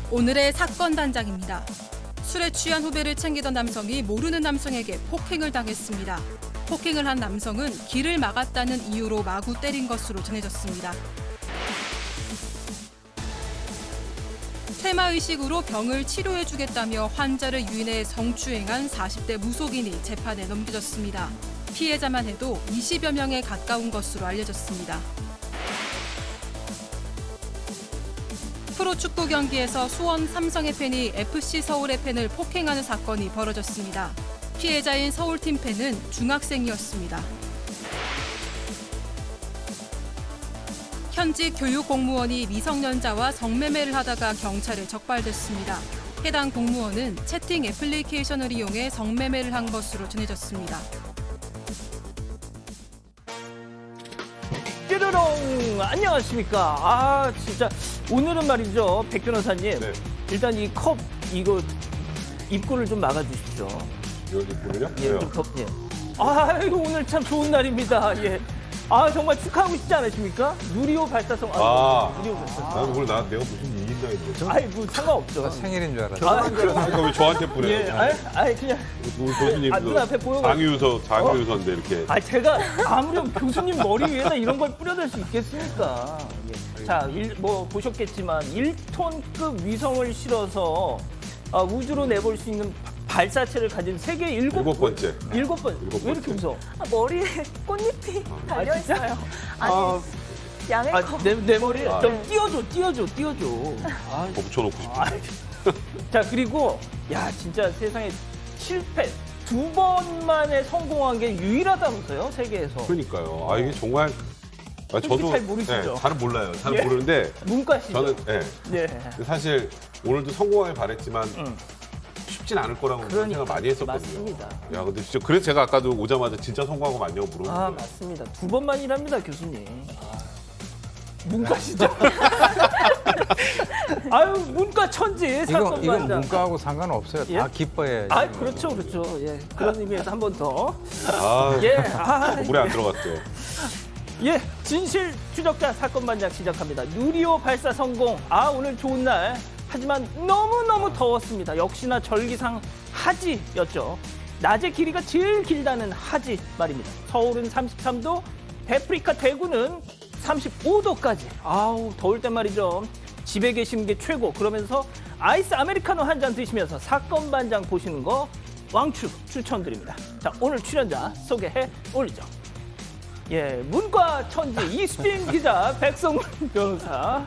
오늘의 사건 단장입니다. 술에 취한 후배를 챙기던 남성이 모르는 남성에게 폭행을 당했습니다. 폭행을 한 남성은 길을 막았다는 이유로 마구 때린 것으로 전해졌습니다. 퇴마의식으로 병을 치료해주겠다며 환자를 유인해 성추행한 40대 무속인이 재판에 넘겨졌습니다. 피해자만 해도 20여 명에 가까운 것으로 알려졌습니다. 프로축구 경기에서 수원 삼성의 팬이 FC 서울의 팬을 폭행하는 사건이 벌어졌습니다. 피해자인 서울팀 팬은 중학생이었습니다. 현직 교육 공무원이 미성년자와 성매매를 하다가 경찰에 적발됐습니다. 해당 공무원은 채팅 애플리케이션을 이용해 성매매를 한 것으로 전해졌습니다. 뾰로롱 안녕하십니까. 진짜 오늘은 말이죠, 백 변호사님. 네. 일단 이 컵 이거 입구를 좀 막아주십시오. 이거 입구를요? 예, 좀 예. 이거 오늘 참 좋은 날입니다. 예. 정말 축하하고 싶지 않으십니까? 누리호 발사성. 누리호 발사성. 나는 오늘 내가 무슨 일인가 했는데. 뭐 상관없죠. 생일인 줄 알았어. 그러니까 왜 저한테 뿌려요? 예, 그냥. 우리 교수님도 눈앞에 보여가지고. 장유서인데 이렇게. 제가 아무렴 교수님 머리 위에다 이런 걸 뿌려댈 수 있겠습니까? 예. 자, 보셨겠지만 1톤급 위성을 실어서 우주로 내볼 수 있는 발사체를 가진 세계 일곱 번째. 왜 이렇게 웃어? 머리에 꽃잎이 달려있어요. 양의 컵. 내 머리에 좀 띄워줘. 붙여놓고 싶어. 자, 그리고 진짜 세상에 실패 2번 만에 성공한 게 유일하다면서요, 세계에서. 그러니까요. 이게 정말 저도 잘 모르시죠? 잘은 몰라요. 잘은 모르는데 문과시죠? 저는 사실 오늘도 성공하길 바랬지만 쉽진 않을 거라고 생각을 많이 했었거든요. 맞습니다. 근데 진짜 그래서 제가 아까도 오자마자 진짜 성공한 거 맞냐고 물어봤는데. 맞습니다. 2번만이랍니다, 교수님. 문과시죠? 문과 천지 사건 이건 반장. 문과하고 상관없어요. 예? 다 기뻐해. 그렇죠. 예. 그런 의미에서 한 번 더. 물에 안 들어갔죠. 진실 추적자 사건 반장 시작합니다. 누리호 발사 성공. 오늘 좋은 날. 하지만 너무너무 더웠습니다. 역시나 절기상 하지였죠. 낮의 길이가 제일 길다는 하지 말입니다. 서울은 33도, 데프리카 대구는 35도까지. 더울 때 말이죠. 집에 계시는 게 최고. 그러면서 아이스 아메리카노 한 잔 드시면서 사건 반장 보시는 거 왕추 추천드립니다. 자, 오늘 출연자 소개해 올리죠. 문과 천지 이수진 기자, 백성문 변호사,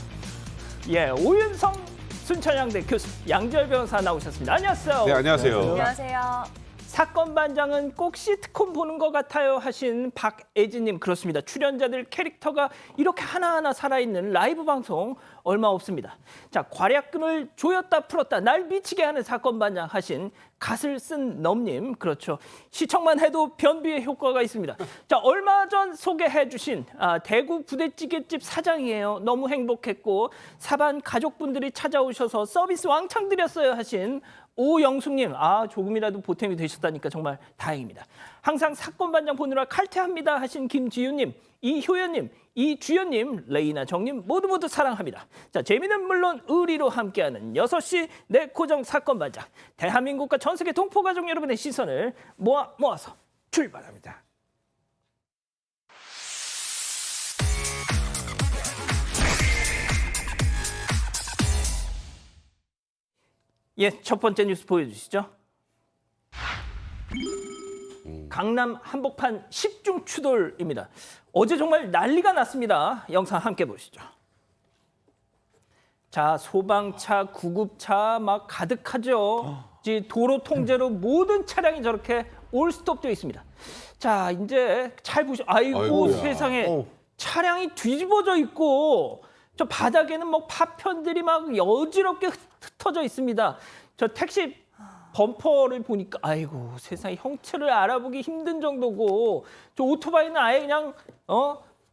오윤성 순천향대 교수, 양지열 변호사 나오셨습니다. 안녕하세요. 네, 안녕하세요. 안녕하세요. 사건 반장은 꼭 시트콤 보는 것 같아요 하신 박애진님, 그렇습니다. 출연자들 캐릭터가 이렇게 하나하나 살아있는 라이브 방송 얼마 없습니다. 자, 과략근을 조였다 풀었다 날 미치게 하는 사건 반장 하신 갓을 쓴 넘님, 그렇죠. 시청만 해도 변비의 효과가 있습니다. 자, 얼마 전 소개해 주신 대구 부대찌개집 사장이에요. 너무 행복했고 사반 가족분들이 찾아오셔서 서비스 왕창 드렸어요 하신 오영숙님, 조금이라도 보탬이 되셨다니까 정말 다행입니다. 항상 사건 반장 보느라 칼퇴합니다 하신 김지윤님, 이효연님, 이주연님, 레이나 정님 모두 사랑합니다. 자, 재미는 물론 의리로 함께하는 6시 내 고정 사건 반장. 대한민국과 전 세계 동포가족 여러분의 시선을 모아서 출발합니다. 첫 번째 뉴스 보여주시죠. 강남 한복판 10중 추돌입니다. 어제 정말 난리가 났습니다. 영상 함께 보시죠. 자, 소방차, 구급차 막 가득하죠. 도로 통제로 모든 차량이 저렇게 올스톱되어 있습니다. 자, 이제 잘 보시죠. 아이고야. 세상에. 차량이 뒤집어져 있고 저 바닥에는 파편들이 막 여지럽게 흩어져 있습니다. 저 택시 범퍼를 보니까 세상에 형체를 알아보기 힘든 정도고, 저 오토바이는 아예 그냥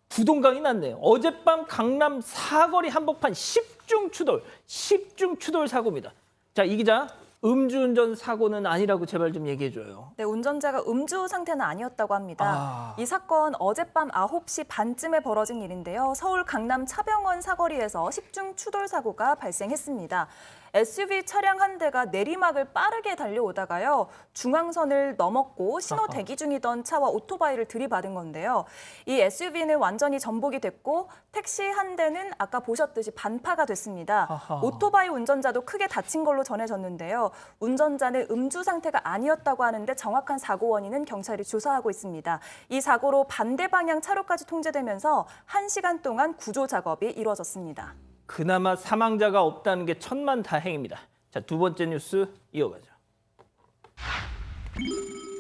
부동강이 났네요. 어젯밤 강남 사거리 한복판 10중 추돌 사고입니다. 자, 이 기자 음주운전 사고는 아니라고 제발 좀 얘기해줘요. 네, 운전자가 음주 상태는 아니었다고 합니다. 이 사건 어젯밤 9시 반쯤에 벌어진 일인데요. 서울 강남 차병원 사거리에서 10중 추돌 사고가 발생했습니다. SUV 차량 한 대가 내리막을 빠르게 달려오다가요. 중앙선을 넘었고 신호 대기 중이던 차와 오토바이를 들이받은 건데요. 이 SUV는 완전히 전복이 됐고 택시 한 대는 아까 보셨듯이 반파가 됐습니다. 오토바이 운전자도 크게 다친 걸로 전해졌는데요. 운전자는 음주 상태가 아니었다고 하는데 정확한 사고 원인은 경찰이 조사하고 있습니다. 이 사고로 반대 방향 차로까지 통제되면서 1시간 동안 구조 작업이 이루어졌습니다. 그나마 사망자가 없다는 게 천만다행입니다. 자, 두 번째 뉴스 이어가죠.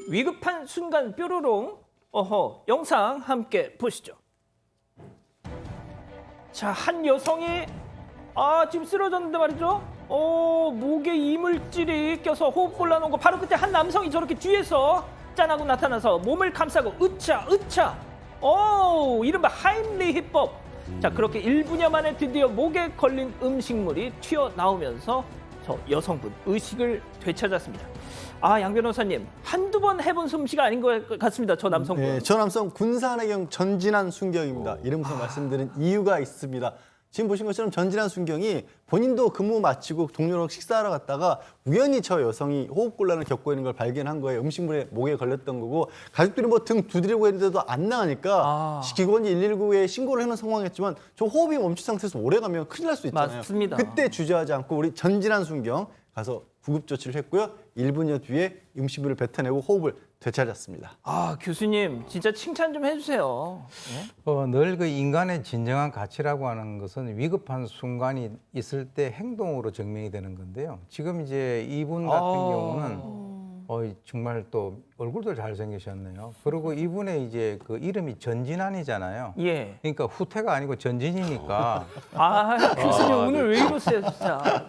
위급한 순간 뾰로롱. 영상 함께 보시죠. 자, 한 여성이 지금 쓰러졌는데 말이죠. 목에 이물질이 껴서 호흡곤란 온 거 바로 그때 한 남성이 저렇게 뒤에서 짠하고 나타나서 몸을 감싸고 으차 이른바 하임리히법. 자, 그렇게 1분여 만에 드디어 목에 걸린 음식물이 튀어나오면서 저 여성분 의식을 되찾았습니다. 양 변호사님, 한두 번 해본 솜씨가 아닌 것 같습니다. 저 남성분. 네, 저 남성 군산해경 전진한 순경입니다. 이름부터 말씀드린 이유가 있습니다. 지금 보신 것처럼 전진한 순경이 본인도 근무 마치고 동료랑 식사하러 갔다가 우연히 저 여성이 호흡곤란을 겪고 있는 걸 발견한 거예요. 음식물에 목에 걸렸던 거고 가족들이 뭐 등 두드리고 했는데도 안 나가니까 기관지 119에 신고를 해놓은 상황이었지만 저 호흡이 멈춘 상태에서 오래 가면 큰일 날 수 있잖아요. 맞습니다. 그때 주저하지 않고 우리 전진한 순경 가서 구급 조치를 했고요. 1분여 뒤에 음식물을 뱉어내고 호흡을 되찾았습니다. 교수님 진짜 칭찬 좀 해주세요. 늘 그 인간의 진정한 가치라고 하는 것은 위급한 순간이 있을 때 행동으로 증명이 되는 건데요. 지금 이제 이분 같은 경우는 정말 또 얼굴도 잘생기셨네요. 그리고 이분의 이제 그 이름이 전진환이잖아요. 예. 그러니까 후퇴가 아니고 전진이니까 교수님 오늘 왜 이러세요 진짜.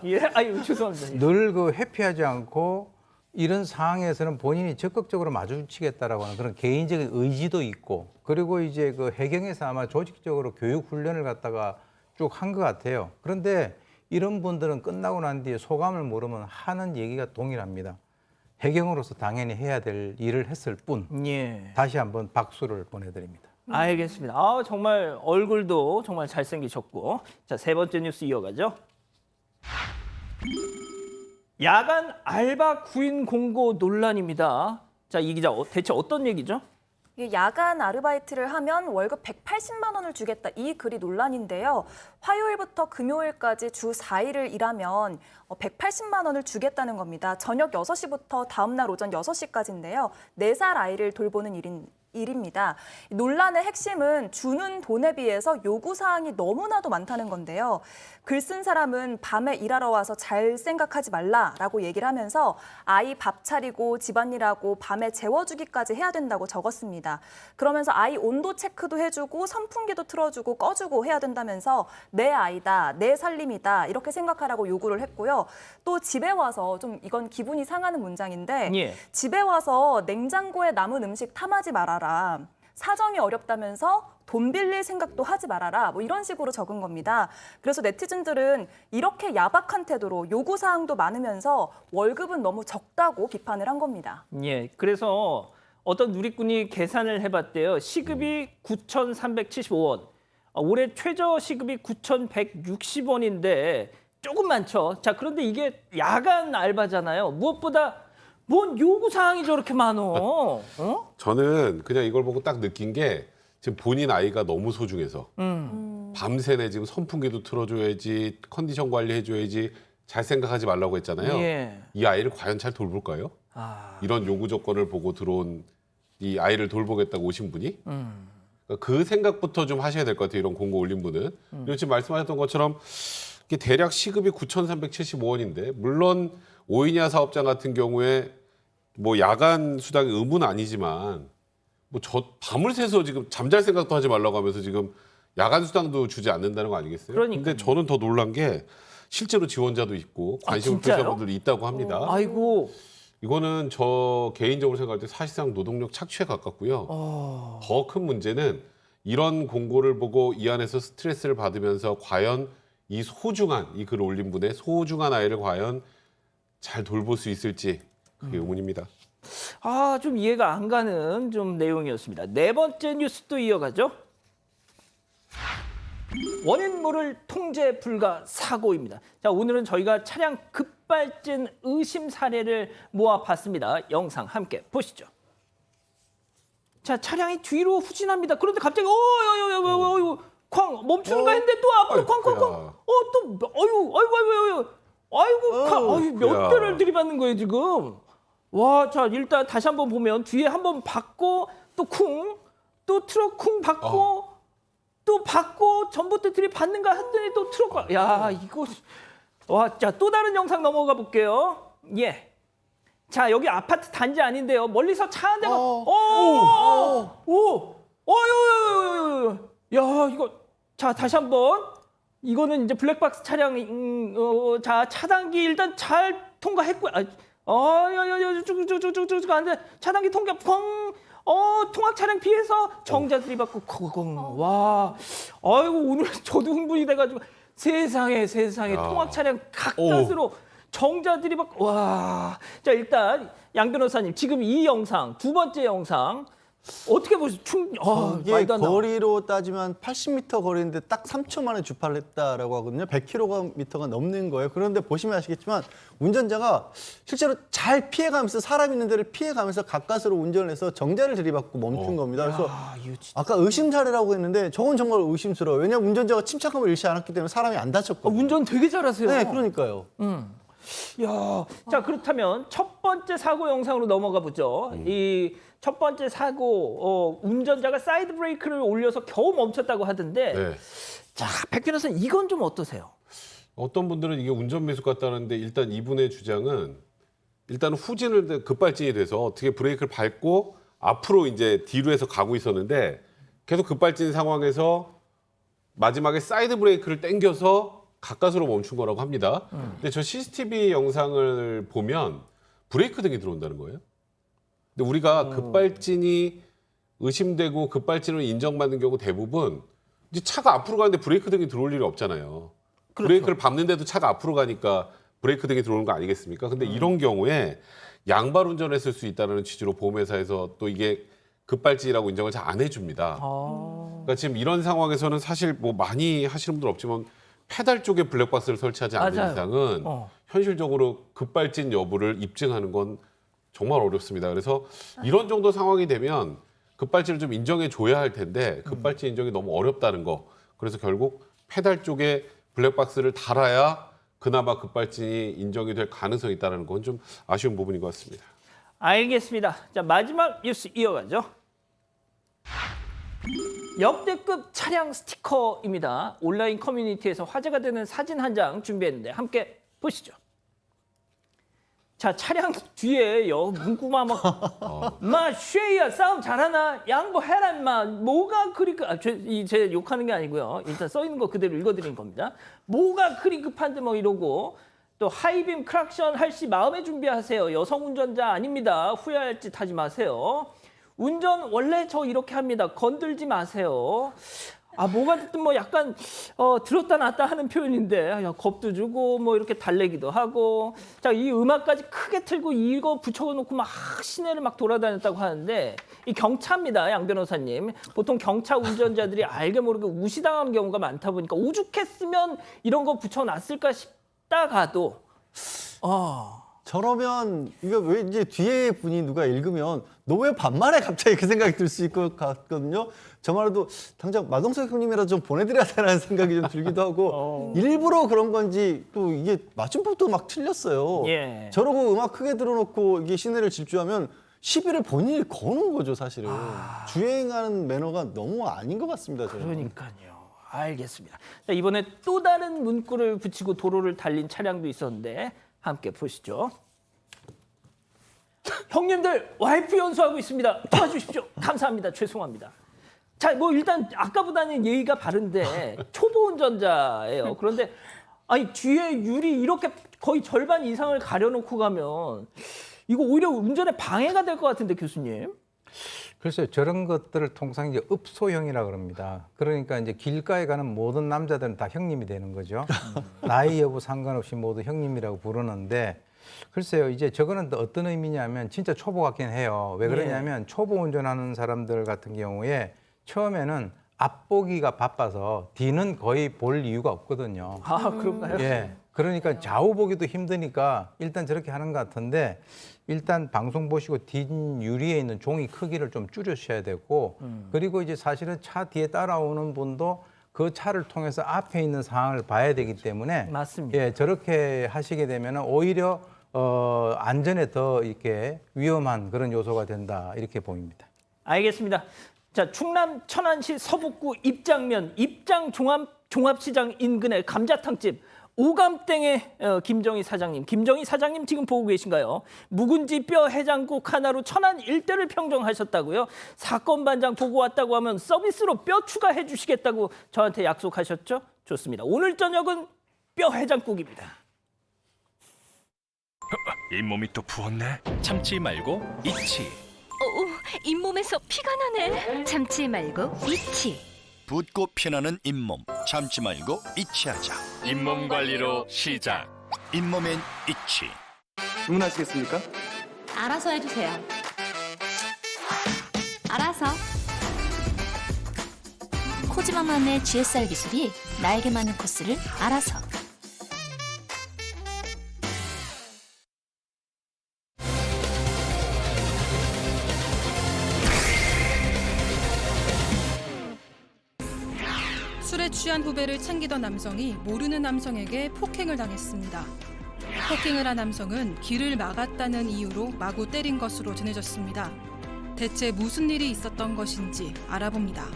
죄송합니다. 늘 그 회피하지 않고 이런 상황에서는 본인이 적극적으로 마주치겠다라고 하는 그런 개인적인 의지도 있고, 그리고 이제 그 해경에서 아마 조직적으로 교육 훈련을 갖다가 쭉 한 것 같아요. 그런데 이런 분들은 끝나고 난 뒤에 소감을 물으면 하는 얘기가 동일합니다. 해경으로서 당연히 해야 될 일을 했을 뿐. 예. 다시 한번 박수를 보내드립니다. 알겠습니다. 정말 얼굴도 정말 잘생기셨고. 자, 세 번째 뉴스 이어가죠. 야간 알바 구인 공고 논란입니다. 자, 이 기자 대체 어떤 얘기죠? 야간 아르바이트를 하면 월급 180만 원을 주겠다. 이 글이 논란인데요. 화요일부터 금요일까지 주 4일을 일하면 180만 원을 주겠다는 겁니다. 저녁 6시부터 다음 날 오전 6시까지인데요. 4살 아이를 돌보는 일입니다. 논란의 핵심은 주는 돈에 비해서 요구사항이 너무나도 많다는 건데요. 글 쓴 사람은 밤에 일하러 와서 잘 생각하지 말라라고 얘기를 하면서 아이 밥 차리고 집안일하고 밤에 재워주기까지 해야 된다고 적었습니다. 그러면서 아이 온도 체크도 해주고 선풍기도 틀어주고 꺼주고 해야 된다면서 내 아이다, 내 살림이다 이렇게 생각하라고 요구를 했고요. 또 집에 와서 좀 이건 기분이 상하는 문장인데 집에 와서 냉장고에 남은 음식 탐하지 말아라. 사정이 어렵다면서 돈 빌릴 생각도 하지 말아라. 뭐 이런 식으로 적은 겁니다. 그래서 네티즌들은 이렇게 야박한 태도로 요구사항도 많으면서 월급은 너무 적다고 비판을 한 겁니다. 예, 그래서 어떤 누리꾼이 계산을 해봤대요. 시급이 9,375원. 올해 최저 시급이 9,160원인데 조금 많죠. 자, 그런데 이게 야간 알바잖아요. 무엇보다 뭔 요구사항이 저렇게 많어? 저는 그냥 이걸 보고 딱 느낀 게 지금 본인 아이가 너무 소중해서 밤새내 지금 선풍기도 틀어줘야지, 컨디션 관리해줘야지, 잘 생각하지 말라고 했잖아요. 예. 이 아이를 과연 잘 돌볼까요? 이런 요구 조건을 보고 들어온 이 아이를 돌보겠다고 오신 분이 그러니까 그 생각부터 좀 하셔야 될 것 같아요. 이런 공고 올린 분은. 그리고 지금 말씀하셨던 것처럼 이게 대략 시급이 9,375원인데 물론 5인 이하 사업장 같은 경우에 뭐 야간 수당이 의무는 아니지만 뭐 밤을 새서 지금 잠잘 생각도 하지 말라고 하면서 지금 야간 수당도 주지 않는다는 거 아니겠어요? 근데 저는 더 놀란 게 실제로 지원자도 있고 관심을 표시한 분들이 있다고 합니다. 아이고. 이거는 저 개인적으로 생각할 때 사실상 노동력 착취에 가깝고요. 더 큰 문제는 이런 공고를 보고 이 안에서 스트레스를 받으면서 과연 이 글 올린 분의 소중한 아이를 과연 잘 돌볼 수 있을지 그게 의문입니다. 아, 좀 이해가 안 가는 좀 내용이었습니다. 네 번째 뉴스도 이어가죠. 원인 모를 통제 불가 사고입니다. 자, 오늘은 저희가 차량 급발진 의심 사례를 모아봤습니다. 영상 함께 보시죠. 자, 차량이 뒤로 후진합니다. 그런데 갑자기 쾅 멈추는가 했는데 또 앞으로 쾅쾅쾅. 또 아이고 쾅. 몇 야. 대를 들이받는 거예요 지금. 와, 자 일단 다시 한번 보면 뒤에 한번 받고 또 쿵, 또 트럭 쿵 받고 또 받고 전봇대 들이받는가 했더니 또 트럭. 야, 이거 와, 자 또 다른 영상 넘어가 볼게요. 예. 자, 여기 아파트 단지 아닌데요. 멀리서 차 한 대가 야, 이거 자 다시 한번 이거는 이제 블랙박스 차량 자 차단기 일단 잘 통과했고요. 쭉쭉쭉쭉쭉 안 돼. 차단기 통과 펑. 통학 차량 피해서 정자 들이받고 쿵. 와. 아이고 오늘 저도 흥분이 돼 가지고 세상에 통학 차량 가까스로 정자 들이받고 와. 자, 일단 양 변호사님 지금 이 영상 두 번째 영상 어떻게 보세요? 이게 말도 안 나와. 거리로 따지면 80m 거리인데 딱 3초 만에 주파를 했다라고 하거든요. 100km가 넘는 거예요. 그런데 보시면 아시겠지만 운전자가 실제로 잘 피해가면서 사람 있는 데를 피해가면서 가까스로 운전을 해서 정자를 들이받고 멈춘 겁니다. 그래서 아까 의심 사례라고 했는데 저건 정말 의심스러워요. 왜냐하면 운전자가 침착함을 잃지 않았기 때문에 사람이 안 다쳤거든요. 운전 되게 잘하세요. 네, 그러니까요. 야, 자 그렇다면 첫 번째 사고 영상으로 넘어가 보죠. 이 첫 번째 사고 운전자가 사이드 브레이크를 올려서 겨우 멈췄다고 하던데, 네. 자 백 변호사 이건 좀 어떠세요? 어떤 분들은 이게 운전 미숙 같다는데 일단 이분의 주장은 일단 후진을 급발진이 돼서 어떻게 브레이크를 밟고 앞으로 이제 뒤로 해서 가고 있었는데 계속 급발진 상황에서 마지막에 사이드 브레이크를 당겨서 가까스로 멈춘 거라고 합니다. 근데 저 CCTV 영상을 보면 브레이크 등이 들어온다는 거예요. 근데 우리가 급발진이 의심되고 급발진을 인정받는 경우 대부분 이제 차가 앞으로 가는데 브레이크 등이 들어올 일이 없잖아요. 그렇죠. 브레이크를 밟는데도 차가 앞으로 가니까 브레이크 등이 들어오는 거 아니겠습니까? 근데 이런 경우에 양발 운전했을 수 있다는 취지로 보험회사에서 또 이게 급발진이라고 인정을 잘 안 해줍니다. 그러니까 지금 이런 상황에서는 사실 뭐 많이 하시는 분들 없지만 페달 쪽에 블랙박스를 설치하지 않는 맞아요. 이상은 현실적으로 급발진 여부를 입증하는 건 정말 어렵습니다. 그래서 이런 정도 상황이 되면 급발진을 좀 인정해 줘야 할 텐데 급발진 인정이 너무 어렵다는 거. 그래서 결국 페달 쪽에 블랙박스를 달아야 그나마 급발진이 인정이 될 가능성이 있다는 건 좀 아쉬운 부분인 것 같습니다. 알겠습니다. 자 마지막 뉴스 이어가죠. 역대급 차량 스티커입니다. 온라인 커뮤니티에서 화제가 되는 사진 한 장 준비했는데 함께 보시죠. 자, 차량 뒤에 문구만 마 쉐이야 싸움 잘하나 양보해라 인마 뭐가 그리 제 욕하는 게 아니고요. 일단 써 있는 거 그대로 읽어드린 겁니다. 뭐가 그리 급한데 뭐 이러고 또 하이빔 크락션 할 시 마음의 준비하세요. 여성 운전자 아닙니다. 후회할 짓 하지 마세요. 운전 원래 저 이렇게 합니다. 건들지 마세요. 뭐가 됐든 뭐 약간 들었다 놨다 하는 표현인데 겁도 주고 뭐 이렇게 달래기도 하고 자 이 음악까지 크게 틀고 이거 붙여놓고 막 시내를 막 돌아다녔다고 하는데 이 경차입니다. 양 변호사님. 보통 경차 운전자들이 알게 모르게 무시당하는 경우가 많다 보니까 오죽했으면 이런 거 붙여놨을까 싶다가도 저러면 이거 왜 이제 뒤에 분이 누가 읽으면 너 왜 반말해 갑자기 그 생각이 들 수 있을 것 같거든요. 저말로도 당장 마동석 형님이라도 좀 보내드려야 되라는 생각이 좀 들기도 하고 일부러 그런 건지 또 이게 맞춤법도 막 틀렸어요. 예. 저러고 음악 크게 들어놓고 이게 시내를 질주하면 시비를 본인이 거는 거죠 사실은. 주행하는 매너가 너무 아닌 것 같습니다. 저는. 그러니까요. 알겠습니다. 자, 이번에 또 다른 문구를 붙이고 도로를 달린 차량도 있었는데 함께 보시죠. 형님들 와이프 연수하고 있습니다. 도와주십시오. 감사합니다. 죄송합니다. 자, 뭐 일단 아까보다는 예의가 바른데 초보 운전자예요. 그런데 아니 뒤에 유리 이렇게 거의 절반 이상을 가려놓고 가면 이거 오히려 운전에 방해가 될 것 같은데 교수님. 글쎄요, 저런 것들을 통상 이제 읍소형이라 그럽니다. 그러니까 이제 길가에 가는 모든 남자들은 다 형님이 되는 거죠. 나이 여부 상관없이 모두 형님이라고 부르는데 글쎄요, 이제 저거는 어떤 의미냐면 진짜 초보 같긴 해요. 왜 그러냐면 초보 운전하는 사람들 같은 경우에 처음에는 앞보기가 바빠서 뒤는 거의 볼 이유가 없거든요. 아, 그런가요? 예. 그러니까 좌우 보기도 힘드니까 일단 저렇게 하는 것 같은데 일단 방송 보시고 뒷 유리에 있는 종이 크기를 좀 줄여주셔야 되고 그리고 이제 사실은 차 뒤에 따라오는 분도 그 차를 통해서 앞에 있는 상황을 봐야 되기 때문에 맞습니다. 예, 저렇게 하시게 되면 오히려 안전에 더 이렇게 위험한 그런 요소가 된다 이렇게 보입니다. 알겠습니다. 자, 충남 천안시 서북구 입장면 입장 종합시장 인근의 감자탕집 오감땡의 김정희 사장님. 김정희 사장님 지금 보고 계신가요? 묵은지 뼈 해장국 하나로 천안 일대를 평정하셨다고요? 사건 반장 보고 왔다고 하면 서비스로 뼈 추가해 주시겠다고 저한테 약속하셨죠? 좋습니다. 오늘 저녁은 뼈 해장국입니다. 잇몸이 또 부었네. 참지 말고 잊지. 잇몸에서 피가 나네. 참지 말고 잊지. 붓고 피나는 잇몸 참지 말고 잊지하자. 잇몸 관리로 시작. 잇몸엔 잊지. 주문하시겠습니까? 알아서 해주세요. 알아서. 코지마만의 GSR 기술이 나에게 맞는 코스를 알아서. 술에 취한 후배를 챙기던 남성이 모르는 남성에게 폭행을 당했습니다. 폭행을 한 남성은 길을 막았다는 이유로 마구 때린 것으로 전해졌습니다. 대체 무슨 일이 있었던 것인지 알아봅니다.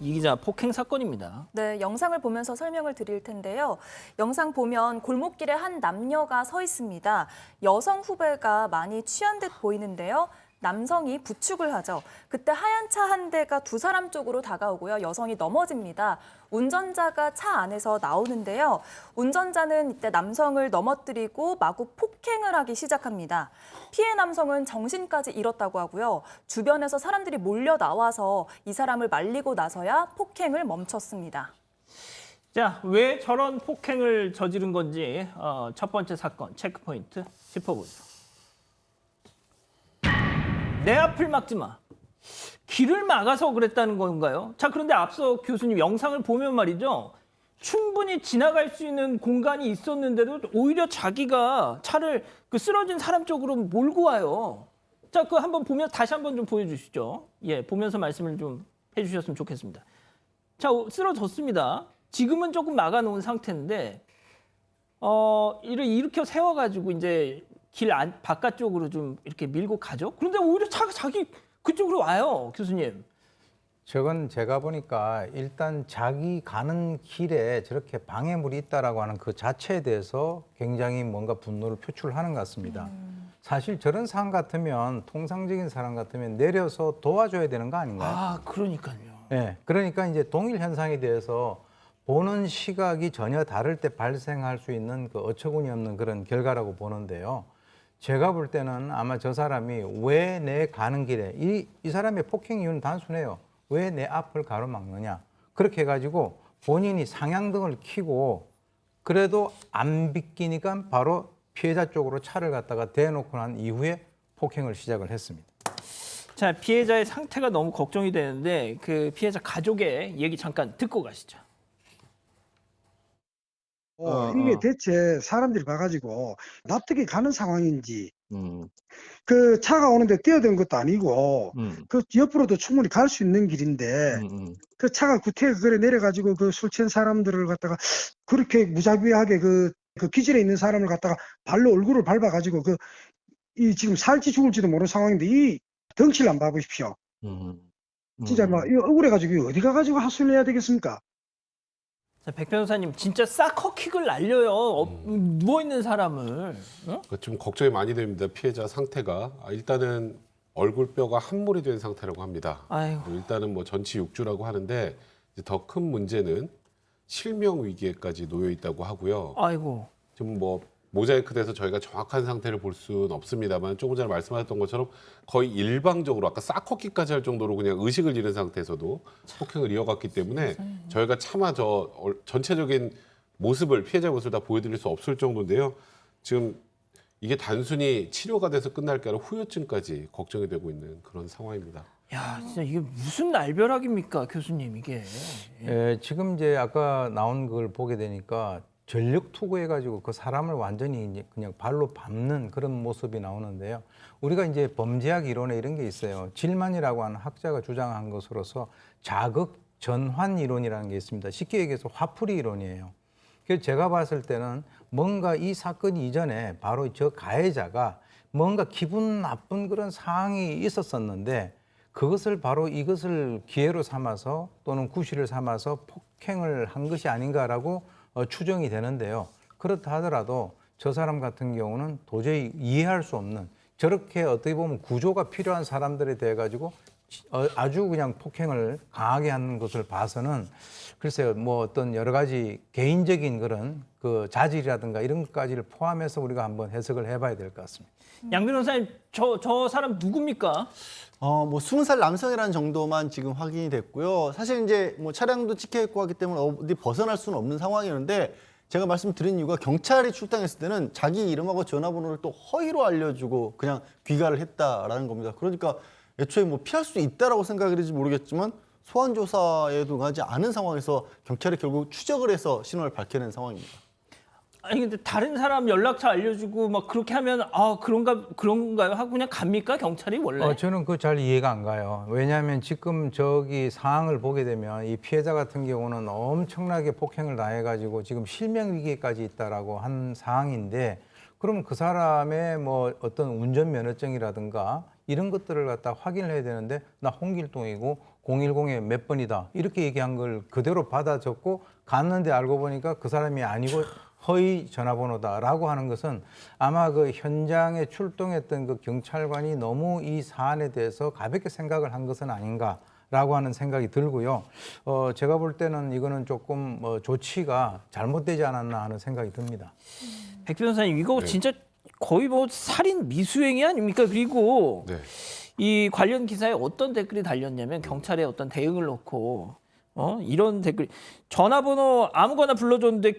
이 기자 폭행 사건입니다. 네, 영상을 보면서 설명을 드릴 텐데요. 영상 보면 골목길에 한 남녀가 서 있습니다. 여성 후배가 많이 취한 듯 보이는데요. 남성이 부축을 하죠. 그때 하얀 차 한 대가 두 사람 쪽으로 다가오고요. 여성이 넘어집니다. 운전자가 차 안에서 나오는데요. 운전자는 이때 남성을 넘어뜨리고 마구 폭행을 하기 시작합니다. 피해 남성은 정신까지 잃었다고 하고요. 주변에서 사람들이 몰려 나와서 이 사람을 말리고 나서야 폭행을 멈췄습니다. 자, 왜 저런 폭행을 저지른 건지 첫 번째 사건 체크포인트 짚어보죠. 내 앞을 막지 마. 길을 막아서 그랬다는 건가요? 자, 그런데 앞서 교수님 영상을 보면 말이죠. 충분히 지나갈 수 있는 공간이 있었는데도 오히려 자기가 차를 그 쓰러진 사람 쪽으로 몰고 와요. 자, 그거 한번 보면 다시 한번 좀 보여주시죠. 예, 보면서 말씀을 좀 해주셨으면 좋겠습니다. 자, 쓰러졌습니다. 지금은 조금 막아놓은 상태인데, 이렇게 세워가지고 이제 길 바깥쪽으로 좀 이렇게 밀고 가죠. 그런데 오히려 차가 자기 그쪽으로 와요, 교수님. 저건 제가 보니까 일단 자기 가는 길에 저렇게 방해물이 있다라고 하는 그 자체에 대해서 굉장히 뭔가 분노를 표출하는 것 같습니다. 사실 저런 상황 같으면 통상적인 사람 같으면 내려서 도와줘야 되는 거 아닌가요? 아, 그러니까요. 네, 그러니까 이제 동일 현상에 대해서 보는 시각이 전혀 다를 때 발생할 수 있는 그 어처구니 없는 그런 결과라고 보는데요. 제가 볼 때는 아마 저 사람이 왜 내 가는 길에 이 사람의 폭행 이유는 단순해요. 왜 내 앞을 가로막느냐. 그렇게 해가지고 본인이 상향등을 켜고 그래도 안 비키니까 바로 피해자 쪽으로 차를 갖다가 대놓고 난 이후에 폭행을 시작을 했습니다. 자, 피해자의 상태가 너무 걱정이 되는데 그 피해자 가족의 얘기 잠깐 듣고 가시죠. 이게 대체 사람들이 봐가지고 납득이 가는 상황인지 그 차가 오는데 뛰어든 것도 아니고 그 옆으로도 충분히 갈 수 있는 길인데 그 차가 구태에 그래 내려가지고 그 술 취한 사람들을 갖다가 그렇게 무자비하게 그 기절해 있는 사람을 갖다가 발로 얼굴을 밟아가지고 이 지금 살지 죽을지도 모르는 상황인데 이 덩치를 안 봐보십시오. 진짜 막 이거 억울해가지고 어디 가가지고 하소연을 해야 되겠습니까? 자, 백 변호사님 진짜 사커킥을 날려요. 누워있는 사람을. 좀 걱정이 많이 됩니다. 피해자 상태가. 일단은 얼굴뼈가 함몰이 된 상태라고 합니다. 아이고. 일단은 뭐 전치 6주라고 하는데 더 큰 문제는 실명 위기에까지 놓여 있다고 하고요. 아이고. 지금 뭐 모자이크 돼서 저희가 정확한 상태를 볼 수는 없습니다만 조금 전에 말씀하셨던 것처럼 거의 일방적으로 아까 싸커기까지 할 정도로 그냥 의식을 잃은 상태에서도 폭행을 이어갔기 때문에 저희가 차마 전체적인 모습을 피해자 모습을 다 보여드릴 수 없을 정도인데요. 지금 이게 단순히 치료가 돼서 끝날 게 아니라 후유증까지 걱정이 되고 있는 그런 상황입니다. 야, 진짜 이게 무슨 날벼락입니까, 교수님 이게? 예, 지금 이제 아까 나온 걸 보게 되니까 전력 투구해가지고 그 사람을 완전히 이제 그냥 발로 밟는 그런 모습이 나오는데요. 우리가 이제 범죄학 이론에 이런 게 있어요. 질만이라고 하는 학자가 주장한 것으로서 자극 전환 이론이라는 게 있습니다. 쉽게 얘기해서 화풀이 이론이에요. 그래서 제가 봤을 때는 뭔가 이 사건 이전에 바로 저 가해자가 뭔가 기분 나쁜 그런 상황이 있었었는데 그것을 바로 이것을 기회로 삼아서 또는 구실을 삼아서 폭행을 한 것이 아닌가라고 추정이 되는데요. 그렇다 하더라도 저 사람 같은 경우는 도저히 이해할 수 없는 저렇게 어떻게 보면 구조가 필요한 사람들에 대해 가지고 아주 그냥 폭행을 강하게 하는 것을 봐서는 글쎄요, 뭐 어떤 여러 가지 개인적인 그런 그 자질이라든가 이런 것까지를 포함해서 우리가 한번 해석을 해봐야 될 것 같습니다. 양 변호사님, 저 사람 누굽니까? 뭐 20살 남성이라는 정도만 지금 확인이 됐고요. 사실 이제 뭐 차량도 찍혀있고 하기 때문에 어디 벗어날 수는 없는 상황이었는데 제가 말씀드린 이유가 경찰이 출동했을 때는 자기 이름하고 전화번호를 또 허위로 알려주고 그냥 귀가를 했다라는 겁니다. 그러니까 애초에 뭐 피할 수 있다라고 생각이 될지 모르겠지만 소환 조사에 응하지 않은 상황에서 경찰이 결국 추적을 해서 신원을 밝혀낸 상황입니다. 아니 근데 다른 사람 연락처 알려주고 막 그렇게 하면 그런가요 하고 그냥 갑니까 경찰이 원래? 저는 그 잘 이해가 안 가요. 왜냐하면 지금 저기 상황을 보게 되면 이 피해자 같은 경우는 엄청나게 폭행을 당해가지고 지금 실명 위기까지 있다라고 한 상황인데 그러면 그 사람의 뭐 어떤 운전 면허증이라든가 이런 것들을 갖다 확인을 해야 되는데 나 홍길동이고 010에 몇 번이다 이렇게 얘기한 걸 그대로 받아 적고 갔는데 알고 보니까 그 사람이 아니고 허위 전화번호다라고 하는 것은 아마 그 현장에 출동했던 그 경찰관이 너무 이 사안에 대해서 가볍게 생각을 한 것은 아닌가라고 하는 생각이 들고요. 제가 볼 때는 이거는 조금 조치가 잘못되지 않았나 하는 생각이 듭니다. 백 변호사님 이거 진짜 거의 뭐 살인 미수행위 아닙니까? 그리고 이 관련 기사에 어떤 댓글이 달렸냐면 경찰의 어떤 대응을 놓고 이런 댓글 전화번호 아무거나 불러줬는데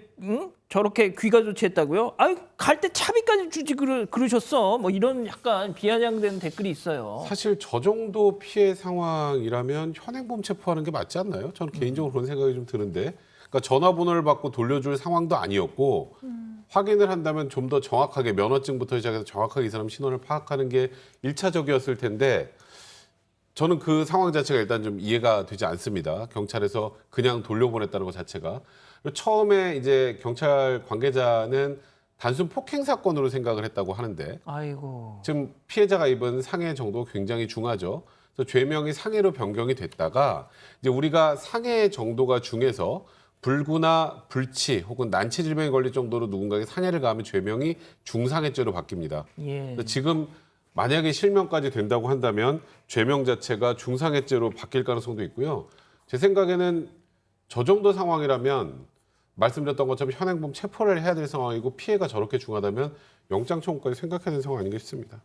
저렇게 귀가 조치했다고요? 아유 갈 때 차비까지 주지 그러셨어. 뭐 이런 약간 비아냥된 댓글이 있어요. 사실 저 정도 피해 상황이라면 현행범 체포하는 게 맞지 않나요? 저는 개인적으로 그런 생각이 좀 드는데 그러니까 전화번호를 받고 돌려줄 상황도 아니었고 확인을 한다면 좀 더 정확하게 면허증부터 시작해서 정확하게 이 사람 신원을 파악하는 게 1차적이었을 텐데 저는 그 상황 자체가 일단 좀 이해가 되지 않습니다. 경찰에서 그냥 돌려보냈다는 것 자체가. 처음에 이제 경찰 관계자는 단순 폭행 사건으로 생각을 했다고 하는데 아이고. 지금 피해자가 입은 상해 정도가 굉장히 중하죠. 그래서 죄명이 상해로 변경이 됐다가 이제 우리가 상해 정도가 중에서 불구나 불치 혹은 난치 질병에 걸릴 정도로 누군가에게 상해를 가하면 죄명이 중상해죄로 바뀝니다. 그래서 지금 만약에 실명까지 된다고 한다면 죄명 자체가 중상해죄로 바뀔 가능성도 있고요. 제 생각에는 저 정도 상황이라면 말씀드렸던 것처럼 현행범 체포를 해야 될 상황이고 피해가 저렇게 중하다면 영장 청구까지 생각해야 되는 상황 아닌가 싶습니다.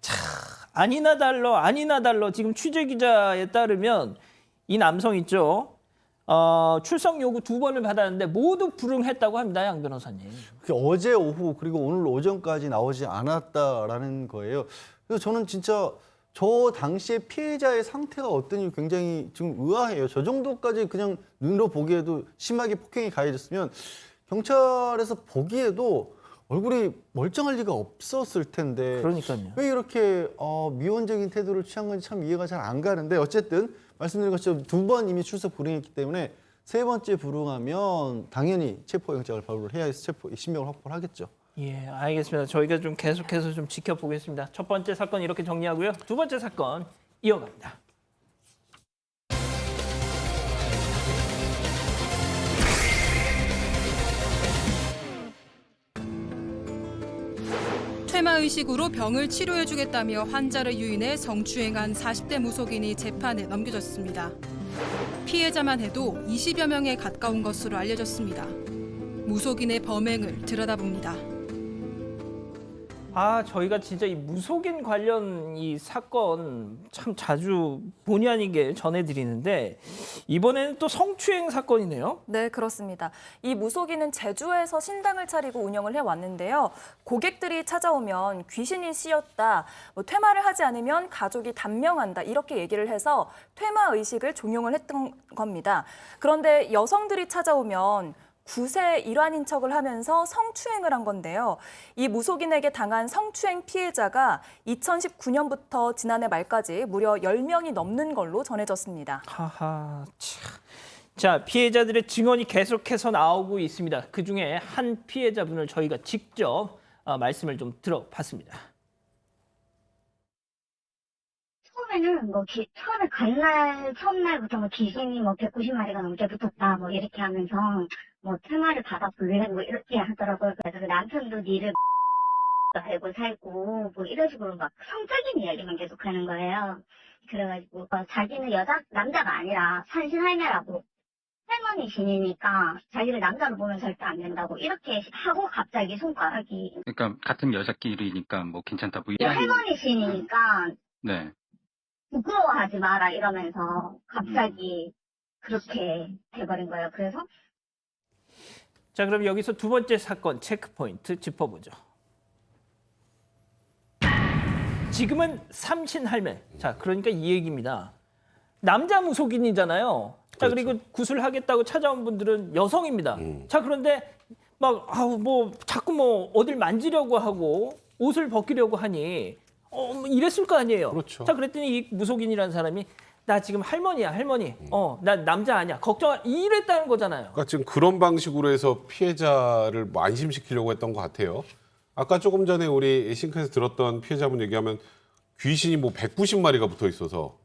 아니나 달러 지금 취재 기자에 따르면 이 남성 있죠. 출석 요구 2번을 받았는데 모두 불응했다고 합니다, 양 변호사님. 어제 오후 그리고 오늘 오전까지 나오지 않았다라는 거예요. 그래서 저는 진짜 저 당시에 피해자의 상태가 어떠니 굉장히 지금 의아해요. 저 정도까지 그냥 눈으로 보기에도 심하게 폭행이 가해졌으면 경찰에서 보기에도 얼굴이 멀쩡할 리가 없었을 텐데 그러니까요. 왜 이렇게 미온적인 태도를 취한 건지 참 이해가 잘 안 가는데 어쨌든 말씀드린 것처럼 2번 이미 출석 불응했기 때문에 3번째 불응하면 당연히 체포영장을 발부를 해야 해서 신병을 확보를 하겠죠. 예, 알겠습니다. 저희가 좀 계속해서 좀 지켜보겠습니다. 첫 번째 사건 이렇게 정리하고요. 두 번째 사건 이어갑니다. 퇴마의식으로 병을 치료해주겠다며 환자를 유인해 성추행한 40대 무속인이 재판에 넘겨졌습니다. 피해자만 해도 20여 명에 가까운 것으로 알려졌습니다. 무속인의 범행을 들여다봅니다. 저희가 진짜 이 무속인 관련 이 사건 참 자주 본의 아니게 전해드리는데 이번에는 또 성추행 사건이네요. 네, 그렇습니다. 이 무속인은 제주에서 신당을 차리고 운영을 해왔는데요. 고객들이 찾아오면 귀신이 씌었다, 퇴마를 하지 않으면 가족이 단명한다 이렇게 얘기를 해서 퇴마 의식을 종용을 했던 겁니다. 그런데 여성들이 찾아오면 구세 일환인 척을 하면서 성추행을 한 건데요. 이 무속인에게 당한 성추행 피해자가 2019년부터 지난해 말까지 무려 10명이 넘는 걸로 전해졌습니다. 하하, 참. 자, 피해자들의 증언이 계속해서 나오고 있습니다. 그중에 한 피해자분을 저희가 직접 말씀을 좀 들어봤습니다. 처음에는 처음에 간 날, 처음 날부터 귀신이 190마리가 넘게 붙었다, 이렇게 하면서, 퇴마를 받아볼래? 이렇게 하더라고요. 그래서 남편도 니를 알고 살고, 이런 식으로 성적인 이야기만 계속 하는 거예요. 그래가지고, 자기는 남자가 아니라 산신할매라고. 할머니 신이니까 자기를 남자로 보면 절대 안 된다고. 이렇게 하고 갑자기 손가락이. 그러니까 같은 여자끼리니까 괜찮다. 할머니 신이니까. 네. 부끄러워하지 마라 이러면서 갑자기 그렇게 돼버린 거예요. 그래서 자, 그럼 여기서 두 번째 사건 체크포인트 짚어보죠. 지금은 삼신할매. 자, 그러니까 이 얘기입니다. 남자 무속인이잖아요. 자, 그리고 구슬하겠다고 찾아온 분들은 여성입니다. 자, 그런데 자꾸 어딜 만지려고 하고 옷을 벗기려고 하니 이랬을 거 아니에요. 그렇죠. 자, 그랬더니 이 무속인이라는 사람이 나 지금 할머니야, 할머니. 나 남자 아니야. 이랬다는 거잖아요. 그러니까 지금 그런 방식으로 해서 피해자를 안심시키려고 했던 것 같아요. 아까 조금 전에 우리 싱크에서 들었던 피해자분 얘기하면 귀신이 190마리가 붙어 있어서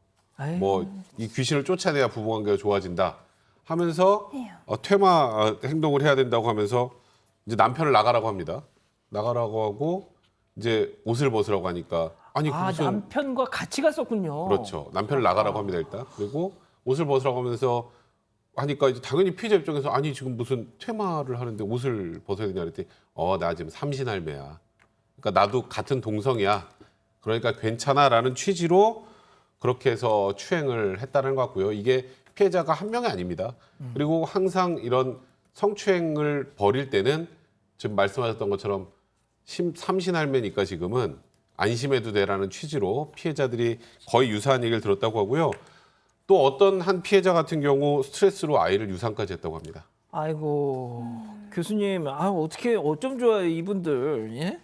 이 귀신을 쫓아내야 부부관계가 좋아진다 하면서 퇴마 행동을 해야 된다고 하면서 이제 남편을 나가라고 합니다. 나가라고 하고 이제 옷을 벗으라고 하니까 남편과 같이 갔었군요. 그렇죠. 남편을 나가라고 합니다, 일단. 그리고 옷을 벗으라고 하면서 하니까 이제 당연히 피해자 입장에서 지금 무슨 퇴마를 하는데 옷을 벗어야 되냐 그랬더니 나 지금 삼신할매야. 그러니까 나도 같은 동성이야. 그러니까 괜찮아라는 취지로 그렇게 해서 추행을 했다는 것 같고요. 이게 피해자가 한 명이 아닙니다. 그리고 항상 이런 성추행을 벌일 때는 지금 말씀하셨던 것처럼 삼신할매니까 지금은 안심해도 돼라는 취지로 피해자들이 거의 유사한 얘기를 들었다고 하고요. 또 어떤 한 피해자 같은 경우 스트레스로 아이를 유산까지 했다고 합니다. 아이고, 교수님, 어쩜 좋아요, 이분들. 예?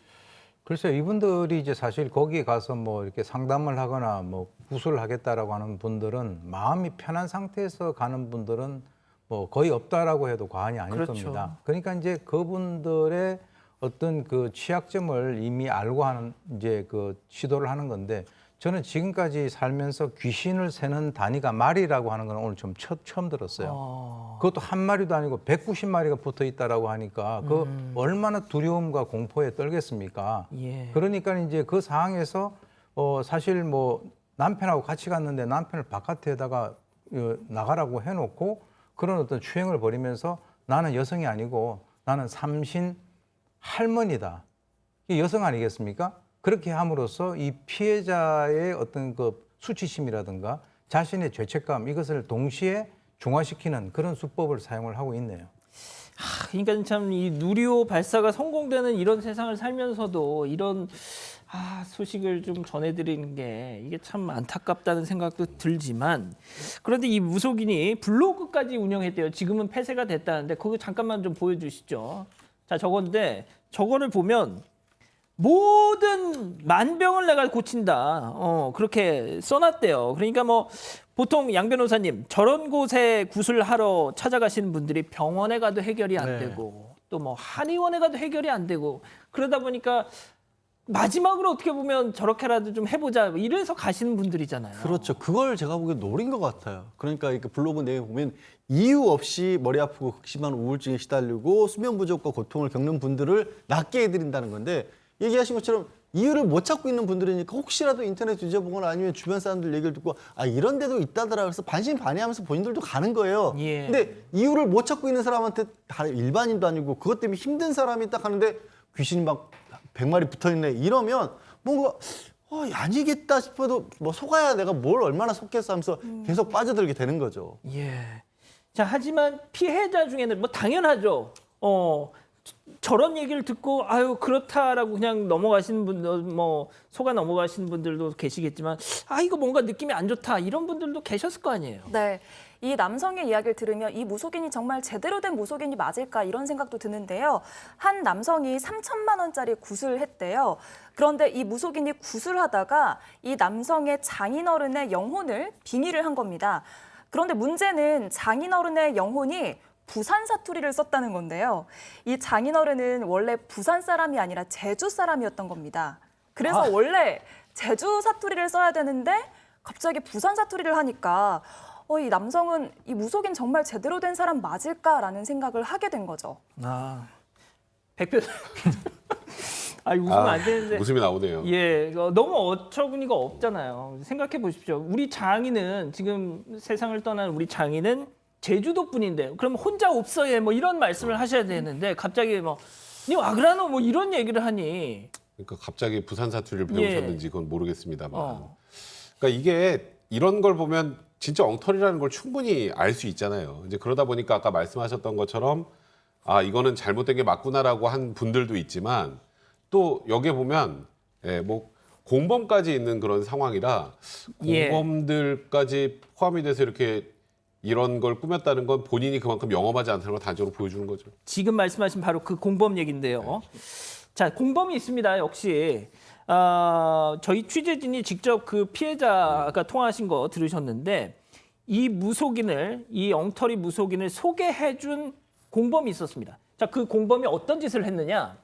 글쎄요, 이분들이 이제 사실 거기에 가서 이렇게 상담을 하거나 구술을 하겠다라고 하는 분들은 마음이 편한 상태에서 가는 분들은 거의 없다라고 해도 과언이 아닐 겁니다. 그러니까 이제 그분들의 어떤 그 취약점을 이미 알고 하는 이제 시도를 하는 건데 저는 지금까지 살면서 귀신을 세는 단위가 마리라고 하는 건 오늘 좀 처음 들었어요. 그것도 한 마리도 아니고 190마리가 붙어 있다라고 하니까 얼마나 두려움과 공포에 떨겠습니까? 예. 그러니까 이제 그 상황에서 사실 남편하고 같이 갔는데 남편을 바깥에다가 나가라고 해놓고 그런 어떤 추행을 벌이면서 나는 여성이 아니고 나는 삼신 할머니다. 이게 여성 아니겠습니까? 그렇게 함으로써 이 피해자의 어떤 수치심이라든가 자신의 죄책감 이것을 동시에 중화시키는 그런 수법을 사용을 하고 있네요. 그러니까 참 이 누리호 발사가 성공되는 이런 세상을 살면서도 이런 소식을 좀 전해드리는 게 이게 참 안타깝다는 생각도 들지만 그런데 이 무속인이 블로그까지 운영했대요. 지금은 폐쇄가 됐다는데 그거 잠깐만 좀 보여주시죠. 자, 저거를 보면 모든 만병을 내가 고친다. 그렇게 써놨대요. 그러니까 보통 양 변호사님 저런 곳에 구술하러 찾아가시는 분들이 병원에 가도 해결이 안 되고 또 한의원에 가도 해결이 안 되고 그러다 보니까 마지막으로 어떻게 보면 저렇게라도 좀 해보자 이래서 가시는 분들이잖아요. 그렇죠. 그걸 제가 보기엔 노린 것 같아요. 그러니까 이렇게 블로그 내용 보면 이유 없이 머리 아프고 극심한 우울증에 시달리고 수면 부족과 고통을 겪는 분들을 낫게 해드린다는 건데 얘기하신 것처럼 이유를 못 찾고 있는 분들이니까 혹시라도 인터넷 뒤져보거나 아니면 주변 사람들 얘기를 듣고 이런 데도 있다더라 그래서 반신반의하면서 본인들도 가는 거예요. 예. 근데 이유를 못 찾고 있는 사람한테 다 일반인도 아니고 그것 때문에 힘든 사람이 딱 하는데 귀신이 막 100마리 붙어있네 이러면 뭔가 아니겠다 싶어도 뭐 속아야 내가 뭘 얼마나 속겠어 하면서 계속 빠져들게 되는 거죠. 예. 자, 하지만 피해자 중에는 뭐 당연하죠. 저런 얘기를 듣고 아유 그렇다라고 그냥 넘어가시는 분들 뭐 속아 넘어가시는 분들도 계시겠지만 이거 뭔가 느낌이 안 좋다 이런 분들도 계셨을 거 아니에요. 네. 이 남성의 이야기를 들으면 이 무속인이 정말 제대로 된 무속인이 맞을까 이런 생각도 드는데요. 한 남성이 3천만 원짜리 굿을 했대요. 그런데 이 무속인이 굿을 하다가 이 남성의 장인어른의 영혼을 빙의를 한 겁니다. 그런데 문제는 장인어른의 영혼이 부산 사투리를 썼다는 건데요. 이 장인어른은 원래 부산 사람이 아니라 제주 사람이었던 겁니다. 그래서 원래 제주 사투리를 써야 되는데 갑자기 부산 사투리를 하니까 이 남성은 이 무속인 정말 제대로 된 사람 맞을까라는 생각을 하게 된 거죠. 백표 웃으면 안 되는데. 웃음이 나오네요. 예, 너무 어처구니가 없잖아요. 생각해 보십시오. 우리 장인은 지금 세상을 떠난 우리 장인은 제주도 분인데 그럼 혼자 없어요 뭐 이런 말씀을 하셔야 되는데 갑자기 니 와그라노 뭐 이런 얘기를 하니. 그러니까 갑자기 부산 사투리를 배우셨는지 그건 모르겠습니다만. 그러니까 이게 이런 걸 보면 진짜 엉터리라는 걸 충분히 알 수 있잖아요. 이제 그러다 보니까 아까 말씀하셨던 것처럼 이거는 잘못된 게 맞구나라고 한 분들도 있지만 또 여기에 보면 뭐 공범까지 있는 그런 상황이라 공범들까지 포함이 돼서 이렇게 이런 걸 꾸몄다는 건 본인이 그만큼 영험하지 않다는 걸 단적으로 보여주는 거죠. 지금 말씀하신 바로 그 공범 얘기인데요. 자, 공범이 있습니다. 역시 저희 취재진이 직접 그 피해자가 통화하신 거 들으셨는데 이 엉터리 무속인을 소개해준 공범이 있었습니다. 자, 그 공범이 어떤 짓을 했느냐?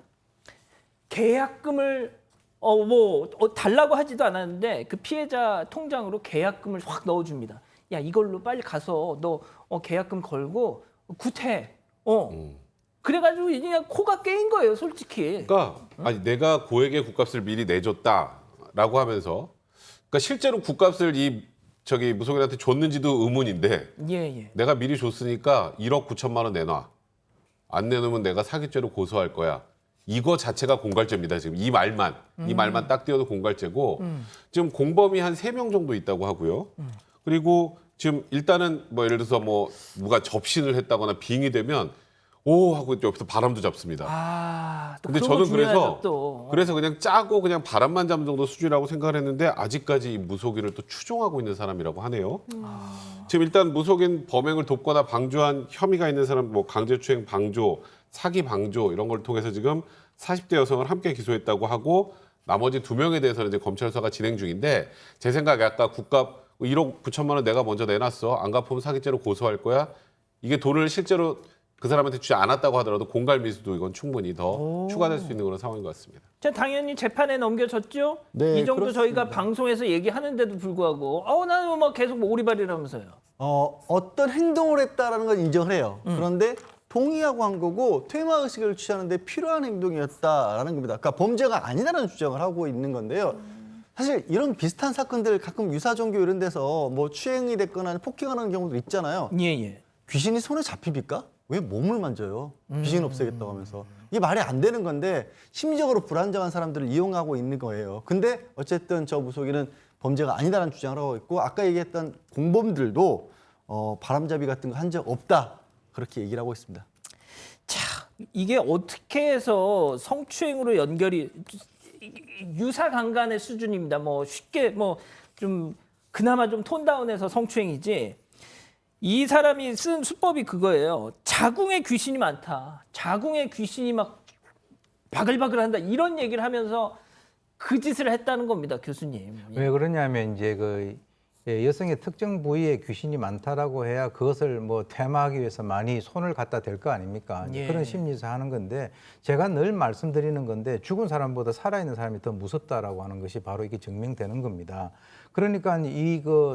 계약금을 달라고 하지도 않았는데 그 피해자 통장으로 계약금을 확 넣어줍니다. 야, 이걸로 빨리 가서 너 계약금 걸고 굿해. 그래가지고 그냥 코가 깨인 거예요, 솔직히. 그러니까 내가 고액의 굿값을 미리 내줬다라고 하면서, 그러니까 실제로 굿값을 저기 무속인한테 줬는지도 의문인데, 내가 미리 줬으니까 1억 9천만 원 내놔. 안 내놓으면 내가 사기죄로 고소할 거야. 이거 자체가 공갈죄입니다. 지금 이 말만 딱 띄워도 공갈죄고, 지금 공범이 한 3명 정도 있다고 하고요. 그리고 지금 일단은 뭐 예를 들어서 누가 접신을 했다거나 빙이 되면 오 하고 옆에서 바람도 잡습니다. 근데 저는 그래서 그냥 짜고 그냥 바람만 잡는 정도 수준이라고 생각을 했는데 아직까지 이 무속인을 또 추종하고 있는 사람이라고 하네요. 지금 일단 무속인 범행을 돕거나 방조한 혐의가 있는 사람, 강제추행 방조, 사기 방조 이런 걸 통해서 지금 40대 여성을 함께 기소했다고 하고 나머지 2명에 대해서는 이제 검찰 수사가 진행 중인데 제 생각에 아까 굿값 1억 9천만 원 내가 먼저 내놨어. 안 갚으면 사기죄로 고소할 거야. 이게 돈을 실제로 그 사람한테 주지 않았다고 하더라도 공갈 미수도 이건 충분히 더 추가될 수 있는 그런 상황인 것 같습니다. 자, 당연히 재판에 넘겨졌죠. 네, 이 정도 그렇습니다. 저희가 방송에서 얘기하는데도 불구하고 나는 계속 오리발이라면서요. 어떤 행동을 했다라는 건 인정을 해요. 그런데 동의하고 한 거고 퇴마의식을 취하는데 필요한 행동이었다라는 겁니다. 그러니까 범죄가 아니라는 주장을 하고 있는 건데요. 사실 이런 비슷한 사건들 가끔 유사 종교 이런 데서 추행이 됐거나 폭행하는 경우도 있잖아요. 귀신이 손에 잡힙니까? 왜 몸을 만져요? 귀신 없애겠다고 하면서. 이게 말이 안 되는 건데 심리적으로 불안정한 사람들을 이용하고 있는 거예요. 근데 어쨌든 저 무속인은 범죄가 아니다라는 주장을 하고 있고 아까 얘기했던 공범들도 바람잡이 같은 거 한 적 없다. 그렇게 얘기를 하고 있습니다. 자, 이게 어떻게 해서 성추행으로 연결이 유사 강간의 수준입니다. 쉽게 좀 그나마 좀 톤다운해서 성추행이지. 이 사람이 쓴 수법이 그거예요. 자궁에 귀신이 많다. 자궁에 귀신이 막 바글바글한다. 이런 얘기를 하면서 그 짓을 했다는 겁니다, 교수님. 왜 그러냐면 이제 여성의 특정 부위에 귀신이 많다라고 해야 그것을 퇴마하기 위해서 많이 손을 갖다 댈 거 아닙니까? 그런 심리에서 하는 건데 제가 늘 말씀드리는 건데 죽은 사람보다 살아있는 사람이 더 무섭다라고 하는 것이 바로 이게 증명되는 겁니다. 그러니까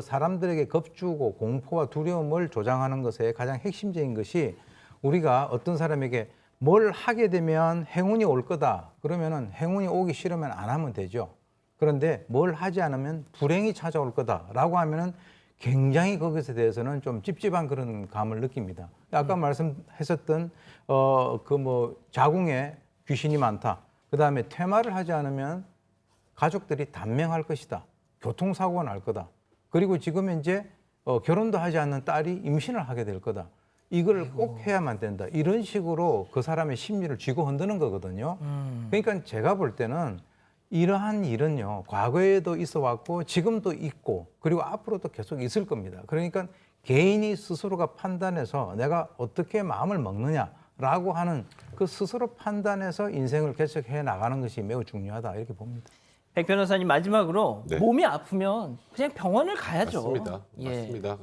사람들에게 겁주고 공포와 두려움을 조장하는 것의 가장 핵심적인 것이 우리가 어떤 사람에게 뭘 하게 되면 행운이 올 거다. 그러면은 행운이 오기 싫으면 안 하면 되죠. 그런데 뭘 하지 않으면 불행이 찾아올 거다라고 하면은 굉장히 거기에 대해서는 좀 찝찝한 그런 감을 느낍니다. 아까 말씀하셨던 자궁에 귀신이 많다. 그다음에 퇴마를 하지 않으면 가족들이 단명할 것이다. 교통사고가 날 거다. 그리고 지금 현재 결혼도 하지 않는 딸이 임신을 하게 될 거다. 이걸 꼭 해야만 된다. 이런 식으로 그 사람의 심리를 쥐고 흔드는 거거든요. 그러니까 제가 볼 때는 이러한 일은요. 과거에도 있어 왔고 지금도 있고 그리고 앞으로도 계속 있을 겁니다. 그러니까 개인이 스스로가 판단해서 내가 어떻게 마음을 먹느냐라고 하는 그 스스로 판단해서 인생을 개척해 나가는 것이 매우 중요하다 이렇게 봅니다. 백 변호사님 마지막으로 네. 몸이 아프면 그냥 병원을 가야죠. 맞습니다. 예. 맞습니다.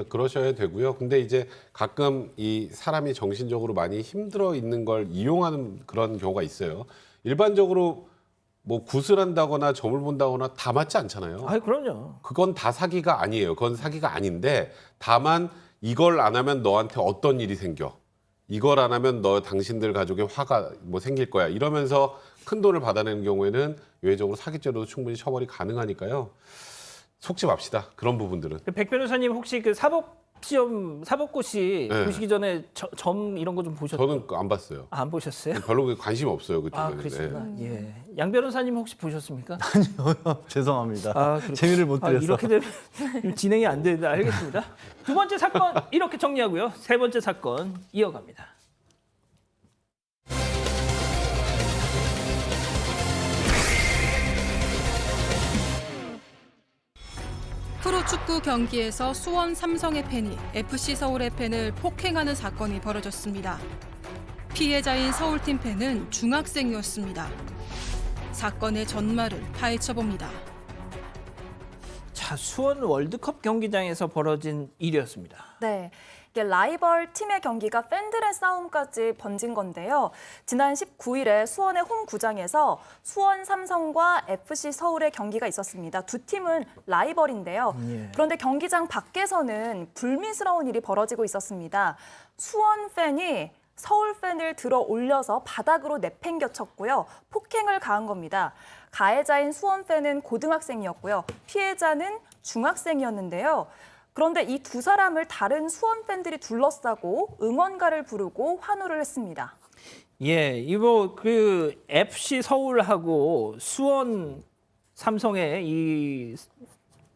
그러셔야 되고요. 근데 이제 가끔 이 사람이 정신적으로 많이 힘들어 있는 걸 이용하는 그런 경우가 있어요. 일반적으로 뭐 구슬한다거나 점을 본다거나 다 맞지 않잖아요. 아, 그럼요. 그건 다 사기가 아니에요. 그건 사기가 아닌데 다만 이걸 안 하면 너한테 어떤 일이 생겨. 이걸 안 하면 당신들 가족에 화가 뭐 생길 거야. 이러면서 큰 돈을 받아내는 경우에는 외적으로 사기죄로도 충분히 처벌이 가능하니까요. 속지 맙시다. 그런 부분들은. 백 변호사님 혹시 그 사법시험 사법고시 네. 보시기 전에 점 이런 거 좀 보셨어요? 저는 안 봤어요. 안 보셨어요? 별로 관심 없어요. 그쪽에는. 아, 그렇습니다. 예. 양 변호사님 혹시 보셨습니까? 죄송합니다. 아, 재미를 못 드려서. 이렇게 되면 진행이 안 되는데 알겠습니다. 두 번째 사건 이렇게 정리하고요. 세 번째 사건 이어갑니다. 프로축구 경기에서 수원 삼성의 팬이 FC 서울의 팬을 폭행하는 사건이 벌어졌습니다. 피해자인 서울팀 팬은 중학생이었습니다. 사건의 전말을 파헤쳐봅니다. 자, 수원 월드컵 경기장에서 벌어진 일이었습니다. 네. 이게 라이벌 팀의 경기가 팬들의 싸움까지 번진 건데요. 지난 19일에 수원의 홈구장에서 수원 삼성과 FC 서울의 경기가 있었습니다. 두 팀은 라이벌인데요. 그런데 경기장 밖에서는 불미스러운 일이 벌어지고 있었습니다. 수원 팬이 서울 팬을 들어 올려서 바닥으로 내팽겨쳤고요. 폭행을 가한 겁니다. 가해자인 수원 팬은 고등학생이었고요. 피해자는 중학생이었는데요. 그런데 이 두 사람을 다른 수원 팬들이 둘러싸고 응원가를 부르고 환호를 했습니다. 예, 이거 그 FC 서울하고 수원 삼성의 이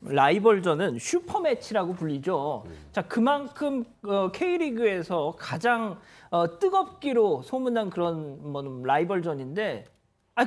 라이벌전은 슈퍼매치라고 불리죠. 자, 그만큼 K리그에서 가장 뜨겁기로 소문난 그런 라이벌전인데,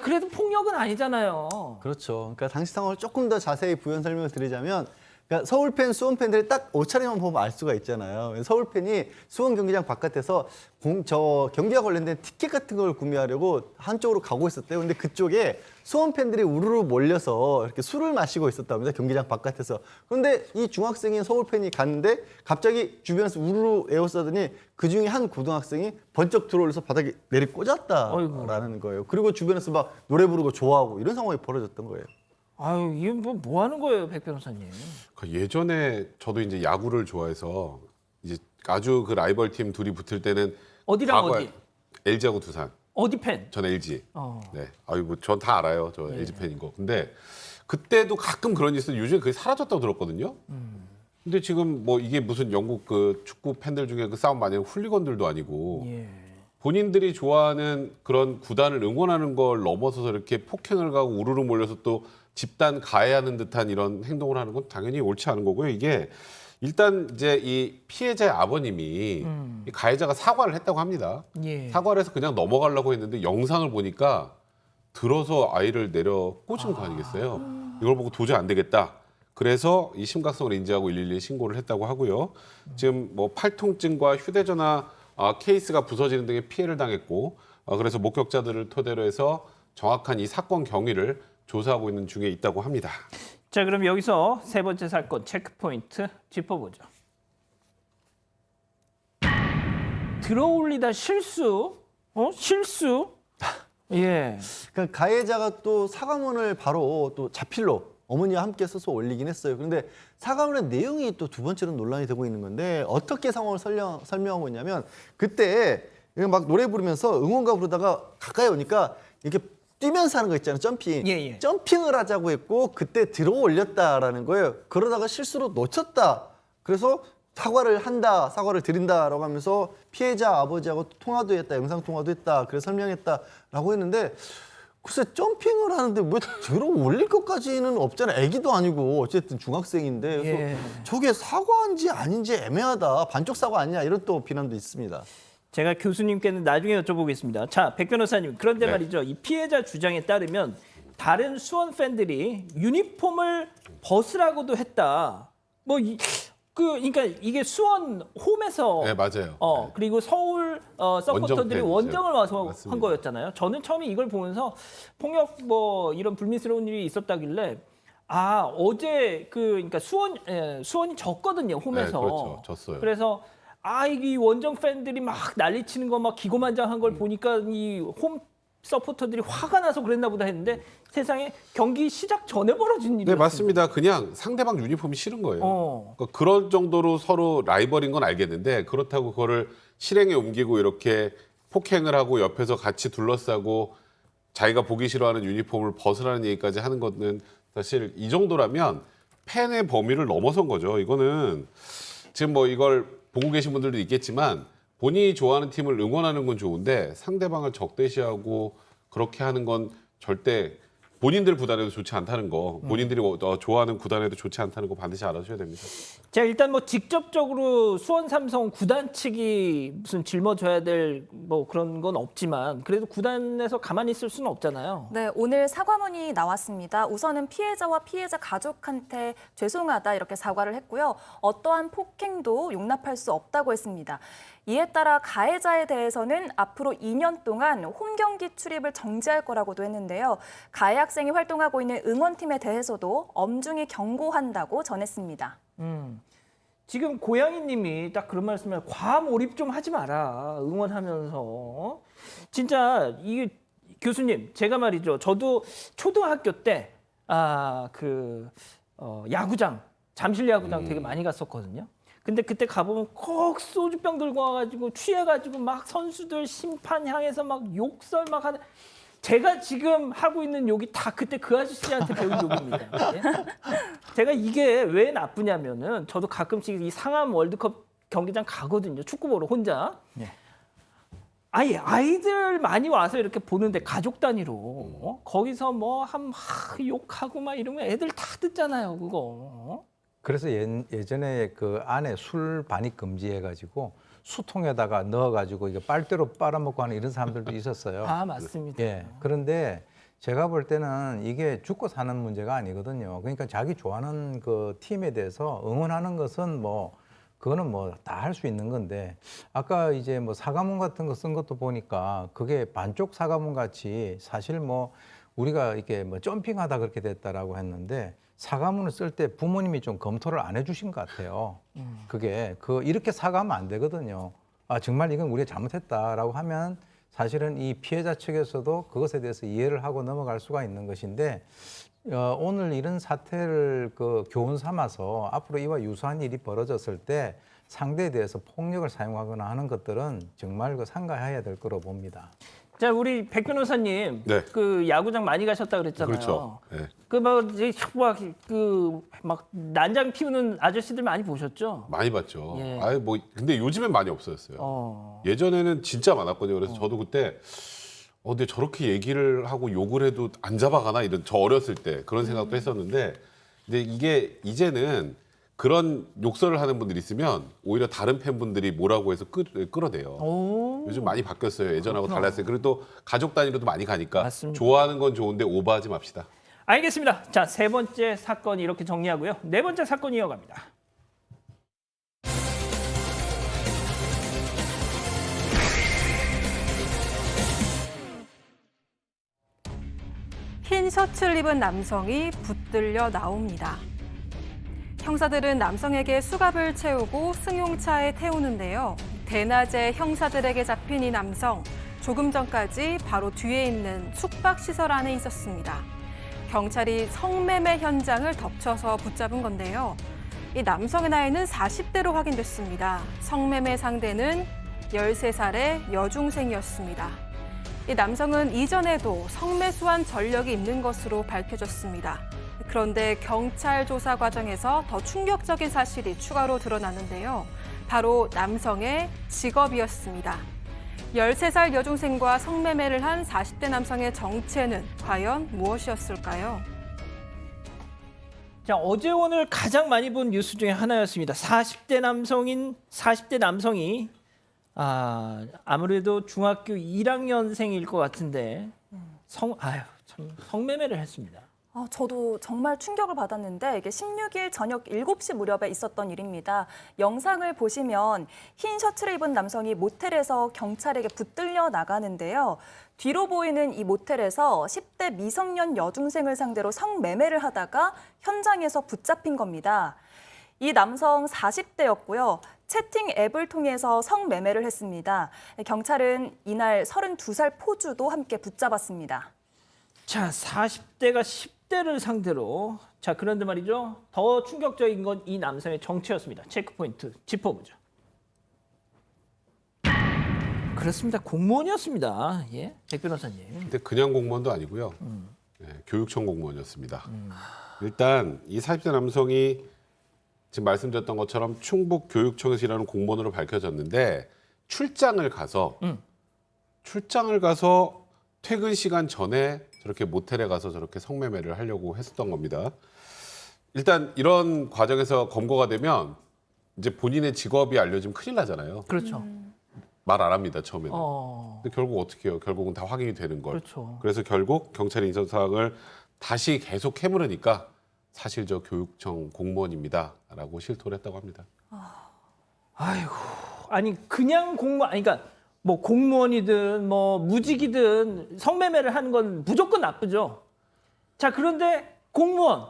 그래도 폭력은 아니잖아요. 그렇죠. 그러니까 당시 상황을 조금 더 자세히 부연 설명을 드리자면, 그러니까 서울 팬, 수원 팬들이 딱 옷차림만 보면 알 수가 있잖아요. 서울 팬이 수원 경기장 바깥에서 경기와 관련된 티켓 같은 걸 구매하려고 한쪽으로 가고 있었대요. 근데 그쪽에 수원 팬들이 우르르 몰려서 이렇게 술을 마시고 있었답니다. 경기장 바깥에서. 그런데 이 중학생인 서울 팬이 갔는데 갑자기 주변에서 우르르 에워싸더니 그중에 한 고등학생이 번쩍 들어올려서 바닥에 내리꽂았다라는 거예요. 그리고 주변에서 막 노래 부르고 좋아하고 이런 상황이 벌어졌던 거예요. 아유, 이게 뭐 하는 거예요, 백 변호사님? 예전에 저도 이제 야구를 좋아해서 이제 아주 그 라이벌 팀 둘이 붙을 때는 어디랑 어디? LG하고 두산. 어디 팬? 전 LG. 네. 아이고, 전 다 알아요. 저 LG 팬인 거. 근데 그때도 가끔 그런 일이 있어요. 요즘에 그게 사라졌다고 들었거든요. 근데 지금 뭐 이게 무슨 영국 그 축구 팬들 중에 그 싸움 많이 하는 훌리건들도 아니고 본인들이 좋아하는 그런 구단을 응원하는 걸 넘어서서 이렇게 폭행을 가고 우르르 몰려서 또 집단 가해하는 듯한 이런 행동을 하는 건 당연히 옳지 않은 거고요. 이게 일단 이제 이 피해자의 아버님이 이 가해자가 사과를 했다고 합니다. 사과를 해서 그냥 넘어가려고 했는데 영상을 보니까 들어서 아이를 내려 꽂은 거 아니겠어요? 이걸 보고 도저히 안 되겠다. 그래서 이 심각성을 인지하고 112에 신고를 했다고 하고요. 지금 뭐 팔통증과 휴대전화 케이스가 부서지는 등의 피해를 당했고 그래서 목격자들을 토대로 해서 정확한 이 사건 경위를 조사하고 있는 중에 있다고 합니다. 자, 그럼 여기서 세 번째 사건 체크포인트 짚어보죠. 들어올리다 실수? 실수? 예. 그러니까 가해자가 또 사과문을 바로 또 자필로 어머니와 함께 써서 올리긴 했어요. 그런데 사과문의 내용이 또 두 번째로 논란이 되고 있는 건데 어떻게 상황을 설명하고 있냐면 그때 막 노래 부르면서 응원가 부르다가 가까이 오니까 이렇게 뛰면서 하는 거 있잖아요. 점핑. 점핑을 하자고 했고 그때 들어 올렸다라는 거예요. 그러다가 실수로 놓쳤다. 그래서 사과를 드린다라고 하면서 피해자 아버지하고 통화도 했다. 영상 통화도 했다. 그래서 설명했다라고 했는데 글쎄 점핑을 하는데 왜 들어 올릴 것까지는 없잖아요. 애기도 아니고 어쨌든 중학생인데 그래서 예. 저게 사과인지 아닌지 애매하다. 반쪽 사과 아니냐 이런 또 비난도 있습니다. 제가 교수님께는 나중에 여쭤보겠습니다. 자, 백 변호사님. 그런데 말이죠. 이 피해자 주장에 따르면 다른 수원 팬들이 유니폼을 벗으라고도 했다. 그러니까 이게 수원 홈에서 네, 맞아요. 그리고 서울 서포터들이 원정 원정을 와서 맞습니다. 한 거였잖아요. 저는 처음에 이걸 보면서 폭력 이런 불미스러운 일이 있었다길래 어제 그러니까 수원이 졌거든요. 홈에서. 네, 그렇죠. 졌어요. 그래서 이 원정 팬들이 막 난리치는 거 막 기고만장한 걸 보니까 이 홈 서포터들이 화가 나서 그랬나 보다 했는데 세상에 경기 시작 전에 벌어진 일이었어요. 네, 맞습니다. 그냥 상대방 유니폼이 싫은 거예요. 그러니까 그런 정도로 서로 라이벌인 건 알겠는데 그렇다고 그거를 실행에 옮기고 이렇게 폭행을 하고 옆에서 같이 둘러싸고 자기가 보기 싫어하는 유니폼을 벗으라는 얘기까지 하는 거는 사실 이 정도라면 팬의 범위를 넘어선 거죠. 이거는 지금 이걸 보고 계신 분들도 있겠지만 본인이 좋아하는 팀을 응원하는 건 좋은데 상대방을 적대시하고 그렇게 하는 건 절대 본인들 구단에도 좋지 않다는 거, 본인들이 좋아하는 구단에도 좋지 않다는 거 반드시 알아주셔야 됩니다. 자, 일단 직접적으로 수원 삼성 구단 측이 무슨 짊어져야 될 그런 건 없지만 그래도 구단에서 가만히 있을 수는 없잖아요. 네, 오늘 사과문이 나왔습니다. 우선은 피해자와 피해자 가족한테 죄송하다 이렇게 사과를 했고요. 어떠한 폭행도 용납할 수 없다고 했습니다. 이에 따라 가해자에 대해서는 앞으로 2년 동안 홈 경기 출입을 정지할 거라고도 했는데요. 가해 학생이 활동하고 있는 응원팀에 대해서도 엄중히 경고한다고 전했습니다. 지금 고양이님이 딱 그런 말씀을 과몰입 좀 하지 마라. 응원하면서. 진짜 이게 교수님, 제가 말이죠. 저도 초등학교 때 야구장, 잠실 야구장 되게 많이 갔었거든요. 근데 그때 가보면 꼭 소주병 들고 와가지고 취해가지고 막 선수들 심판 향해서 막 욕설 막 하는. 제가 지금 하고 있는 욕이 다 그때 그 아저씨한테 배운 욕입니다. 예? 제가 이게 왜 나쁘냐면은 저도 가끔씩 이 상암 월드컵 경기장 가거든요. 축구 보러 혼자. 예. 아이들 많이 와서 이렇게 보는데 가족 단위로 거기서 욕하고 막 이러면 애들 다 듣잖아요. 그거. 그래서 예전에 그 안에 술 반입 금지해가지고 수통에다가 넣어가지고 이게 빨대로 빨아먹고 하는 이런 사람들도 있었어요. 맞습니다. 예. 그런데 제가 볼 때는 이게 죽고 사는 문제가 아니거든요. 그러니까 자기 좋아하는 그 팀에 대해서 응원하는 것은 그거는 다 할 수 있는 건데 아까 이제 사과문 같은 거 쓴 것도 보니까 그게 반쪽 사과문 같이 사실 우리가 이렇게 점핑하다 그렇게 됐다라고 했는데 사과문을 쓸 때 부모님이 좀 검토를 안 해주신 것 같아요. 그게 이렇게 사과하면 안 되거든요. 정말 이건 우리가 잘못했다라고 하면 사실은 이 피해자 측에서도 그것에 대해서 이해를 하고 넘어갈 수가 있는 것인데 오늘 이런 사태를 교훈 삼아서 앞으로 이와 유사한 일이 벌어졌을 때 상대에 대해서 폭력을 사용하거나 하는 것들은 정말 삼가해야 될 거로 봅니다. 자, 우리 백 변호사님, 네. 그 야구장 많이 가셨다 그랬잖아요. 그렇죠. 네. 막 난장 피우는 아저씨들 많이 보셨죠? 많이 봤죠. 예. 근데 요즘엔 많이 없어졌어요. 예전에는 진짜 많았거든요. 그래서 저도 그때 근데 저렇게 얘기를 하고 욕을 해도 안 잡아가나 저 어렸을 때 그런 생각도 했었는데 근데 이게 이제는 그런 욕설을 하는 분들이 있으면 오히려 다른 팬분들이 뭐라고 해서 끌어대요. 요즘 많이 바뀌었어요. 예전하고 달랐어요. 그리고 또 가족 단위로도 많이 가니까 맞습니다. 좋아하는 건 좋은데 오버하지 맙시다. 알겠습니다. 자, 세 번째 사건 이렇게 정리하고요. 네 번째 사건 이어갑니다. 흰 셔츠를 입은 남성이 붙들려 나옵니다. 형사들은 남성에게 수갑을 채우고 승용차에 태우는데요. 대낮에 형사들에게 잡힌 이 남성, 조금 전까지 바로 뒤에 있는 숙박시설 안에 있었습니다. 경찰이 성매매 현장을 덮쳐서 붙잡은 건데요. 이 남성의 나이는 40대로 확인됐습니다. 성매매 상대는 13살의 여중생이었습니다. 이 남성은 이전에도 성매수한 전력이 있는 것으로 밝혀졌습니다. 그런데 경찰 조사 과정에서 더 충격적인 사실이 추가로 드러났는데요. 바로 남성의 직업이었습니다. 13살 여중생과 성매매를 한 40대 남성의 정체는 과연 무엇이었을까요? 자, 어제 오늘 가장 많이 본 뉴스 중에 하나였습니다. 40대 남성이 아무래도 중학교 1학년생일 것 같은데 성매매를 했습니다. 저도 정말 충격을 받았는데 이게 16일 저녁 7시 무렵에 있었던 일입니다. 영상을 보시면 흰 셔츠를 입은 남성이 모텔에서 경찰에게 붙들려 나가는데요. 뒤로 보이는 이 모텔에서 10대 미성년 여중생을 상대로 성매매를 하다가 현장에서 붙잡힌 겁니다. 이 남성 40대였고요. 채팅 앱을 통해서 성매매를 했습니다. 경찰은 이날 32살 포주도 함께 붙잡았습니다. 자, 40대가 10대를 상대로. 자, 그런데 말이죠. 더 충격적인 건 이 남성의 정체였습니다. 체크포인트 짚어보죠. 그렇습니다. 공무원이었습니다. 예, 백 변호사님. 근데 그냥 공무원도 아니고요. 교육청 공무원이었습니다. 일단 이 40대 남성이 지금 말씀드렸던 것처럼 충북교육청에서 일하는 공무원으로 밝혀졌는데 출장을 가서 퇴근 시간 전에 저렇게 모텔에 가서 저렇게 성매매를 하려고 했었던 겁니다. 일단 이런 과정에서 검거가 되면 이제 본인의 직업이 알려지면 큰일 나잖아요. 그렇죠. 말 안 합니다, 처음에는. 근데 결국 어떻게 해요? 결국은 다 확인이 되는 걸. 그렇죠. 그래서 결국 경찰이 인선사항을 다시 계속 캐물으니까 사실 저 교육청 공무원입니다라고 실토를 했다고 합니다. 아이고, 아니 그냥 공무원, 그러니까 뭐 공무원이든 뭐 무직이든 성매매를 하는 건 무조건 나쁘죠. 자, 그런데 공무원,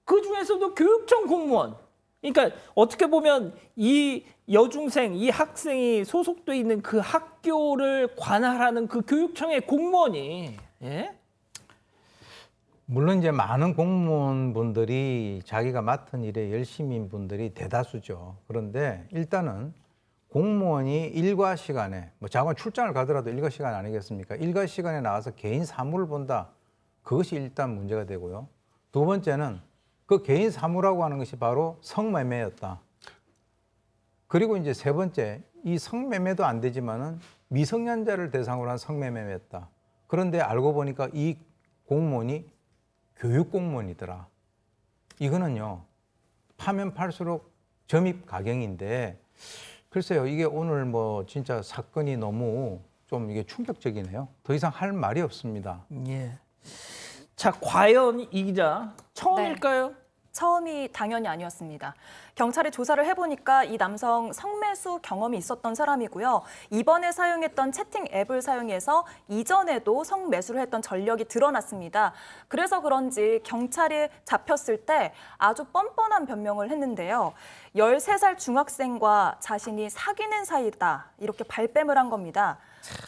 그 중에서도 교육청 공무원. 그러니까 어떻게 보면 이 여중생, 이 학생이 소속돼 있는 그 학교를 관할하는 그 교육청의 공무원이, 예? 물론 이제 많은 공무원분들이 자기가 맡은 일에 열심인 분들이 대다수죠. 그런데 일단은 공무원이 일과 시간에, 뭐 자관 출장을 가더라도 일과 시간 아니겠습니까? 일과 시간에 나와서 개인 사무를 본다. 그것이 일단 문제가 되고요. 두 번째는 그 개인 사무라고 하는 것이 바로 성매매였다. 그리고 이제 세 번째, 이 성매매도 안 되지만은 미성년자를 대상으로 한 성매매였다. 그런데 알고 보니까 이 공무원이 교육공무원이더라. 이거는요, 파면 팔수록 점입 가경인데, 글쎄요, 이게 오늘 뭐 진짜 사건이 너무 좀 이게 충격적이네요. 더 이상 할 말이 없습니다. 예. 자, 과연 이 기자 처음일까요? 네. 처음이 당연히 아니었습니다. 경찰이 조사를 해보니까 이 남성 성매수 경험이 있었던 사람이고요. 이번에 사용했던 채팅 앱을 사용해서 이전에도 성매수를 했던 전력이 드러났습니다. 그래서 그런지 경찰이 잡혔을 때 아주 뻔뻔한 변명을 했는데요. 13살 중학생과 자신이 사귀는 사이다, 이렇게 발뺌을 한 겁니다.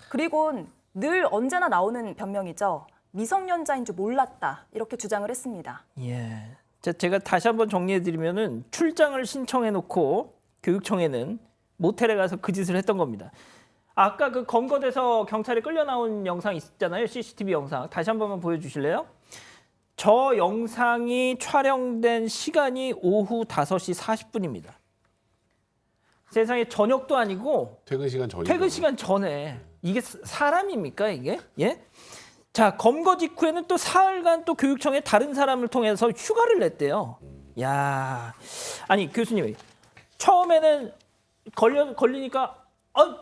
그리고 늘 언제나 나오는 변명이죠. 미성년자인 줄 몰랐다, 이렇게 주장을 했습니다. 예. 자, 제가 다시 한번 정리해드리면은 출장을 신청해놓고 교육청에는 모텔에 가서 그 짓을 했던 겁니다. 아까 그 검거돼서 경찰에 끌려 나온 영상 있잖아요. CCTV 영상. 다시 한 번만 보여주실래요? 저 영상이 촬영된 시간이 오후 5시 40분입니다. 세상에 저녁도 아니고 퇴근 시간 전이죠. 퇴근 시간 전에. 이게 사람입니까, 이게? 예? 자, 검거 직후에는 또 사흘간 또 교육청에 다른 사람을 통해서 휴가를 냈대요. 야, 아니 교수님, 처음에는 걸리니까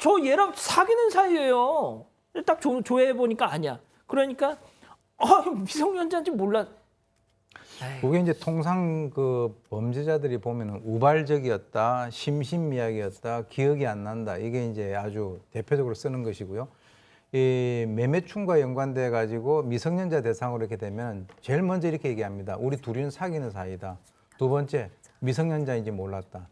저 얘랑 사귀는 사이예요. 딱 조회해 보니까 아니야. 그러니까 미성년자인지 몰라. 그게 이제 통상 그 범죄자들이 보면은 우발적이었다, 심신미약이었다, 기억이 안 난다. 이게 이제 아주 대표적으로 쓰는 것이고요. 이 매매충과 연관돼 가지고 미성년자 대상으로 이렇게 되면 제일 먼저 이렇게 얘기합니다. 우리 둘이는 사귀는 사이다. 두 번째, 미성년자인지 몰랐다.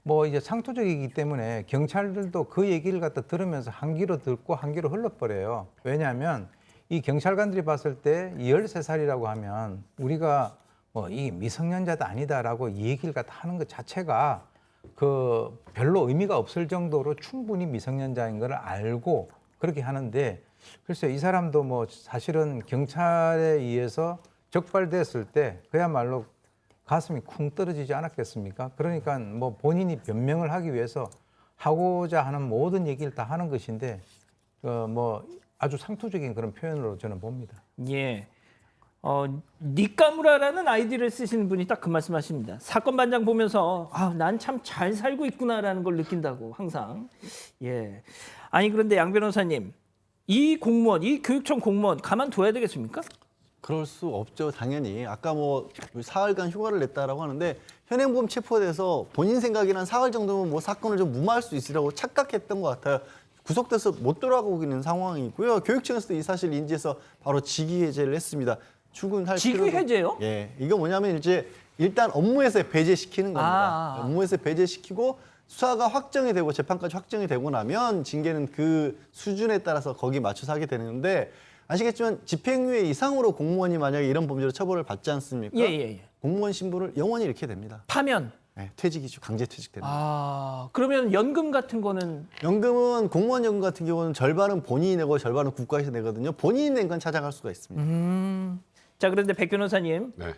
뭐 이제 상투적이기 때문에 경찰들도 그 얘기를 갖다 들으면서 한 귀로 듣고 한 귀로 흘러버려요. 왜냐하면 이 경찰관들이 봤을 때 13살이라고 하면 우리가 뭐 이 미성년자도 아니다라고 이 얘기를 갖다 하는 것 자체가 그 별로 의미가 없을 정도로 충분히 미성년자인 걸 알고 그렇게 하는데, 글쎄요, 이 사람도 뭐 사실은 경찰에 의해서 적발됐을 때 그야말로 가슴이 쿵 떨어지지 않았겠습니까? 그러니까 뭐 본인이 변명을 하기 위해서 하고자 하는 모든 얘기를 다 하는 것인데 뭐 아주 상투적인 그런 표현으로 저는 봅니다. 예. 니까무라라는 아이디를 쓰시는 분이 딱 그 말씀하십니다. 사건 반장 보면서 난 참 잘 살고 있구나라는 걸 느낀다고 항상. 예. 아니 그런데 양 변호사님, 이 공무원, 이 교육청 공무원 가만둬야 되겠습니까? 그럴 수 없죠, 당연히. 아까 뭐 사흘간 휴가를 냈다라고 하는데 현행범 체포돼서 본인 생각에는 사흘 정도면 뭐 사건을 좀 무마할 수 있으라고 착각했던 것 같아요. 구속돼서 못 돌아가고 있는 상황이고요. 교육청에서도 이 사실 인지해서 바로 직위 해제를 했습니다. 출근할 직위 해제요? 예, 이거 뭐냐면 이제 일단 업무에서 배제시키는 겁니다. 업무에서 배제시키고 수사가 확정이 되고 재판까지 확정이 되고 나면 징계는 그 수준에 따라서 거기 맞춰서 하게 되는데 아시겠지만 집행유예 이상으로 공무원이 만약에 이런 범죄로 처벌을 받지 않습니까? 예. 공무원 신분을 영원히 잃게 됩니다. 파면. 네, 퇴직이죠. 강제 퇴직됩니다. 그러면 연금 같은 거는? 연금은 공무원 연금 같은 경우는 절반은 본인이 내고 절반은 국가에서 내거든요. 본인이 낸 건 찾아갈 수가 있습니다. 자, 그런데 백 변호사님. 네.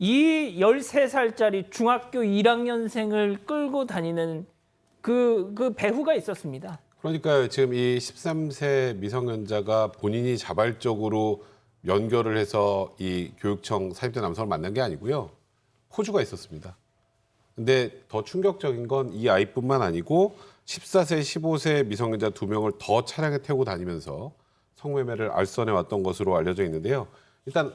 이 13살짜리 중학교 1학년생을 끌고 다니는 그 배후가 있었습니다. 그러니까 지금 이 13세 미성년자가 본인이 자발적으로 연결을 해서 이 교육청 사입자 남성을 만난 게 아니고요. 호주가 있었습니다. 근데 더 충격적인 건 이 아이뿐만 아니고 14세, 15세 미성년자 2명을 더 차량에 태우고 다니면서 성매매를 알선해 왔던 것으로 알려져 있는데요. 일단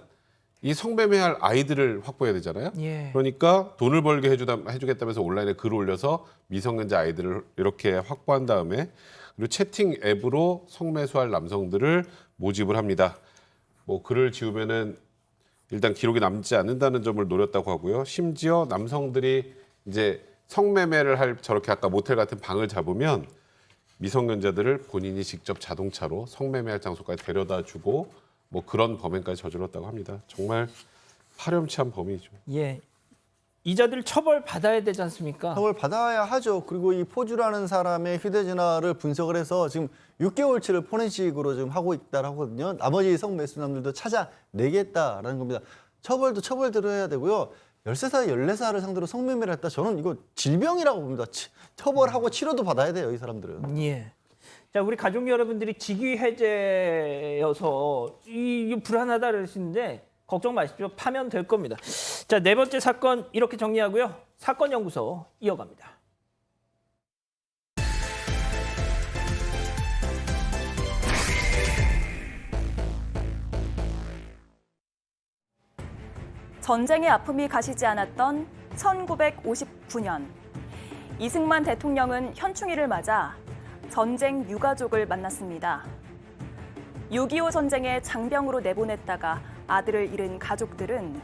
이 성매매할 아이들을 확보해야 되잖아요. 예. 그러니까 돈을 벌게 해주겠다면서 온라인에 글을 올려서 미성년자 아이들을 이렇게 확보한 다음에 그리고 채팅 앱으로 성매수할 남성들을 모집을 합니다. 뭐 글을 지우면은 일단 기록이 남지 않는다는 점을 노렸다고 하고요. 심지어 남성들이 이제 성매매를 할 저렇게 아까 모텔 같은 방을 잡으면 미성년자들을 본인이 직접 자동차로 성매매할 장소까지 데려다 주고 뭐 그런 범행까지 저질렀다고 합니다. 정말 파렴치한 범이죠. 예. 이자들 처벌 받아야 되지 않습니까? 처벌 받아야 하죠. 그리고 이 포주라는 사람의 휴대전화를 분석을 해서 지금 6개월치를 포렌식으로 지금 하고 있다고 하거든요. 나머지 성매수남들도 찾아내겠다라는 겁니다. 처벌도 처벌대로 해야 되고요. 13살, 14살을 상대로 성매매를 했다. 저는 이거 질병이라고 봅니다. 처벌하고 치료도 받아야 돼요, 이 사람들은. 예. 자, 우리 가족 여러분들이 직위 해제여서 이 불안하다 그러시는데 걱정 마십시오. 파면 될 겁니다. 자, 네 번째 사건 이렇게 정리하고요. 사건 연구소 이어갑니다. 전쟁의 아픔이 가시지 않았던 1959년. 이승만 대통령은 현충일을 맞아 전쟁 유가족을 만났습니다. 6.25 전쟁에 장병으로 내보냈다가 아들을 잃은 가족들은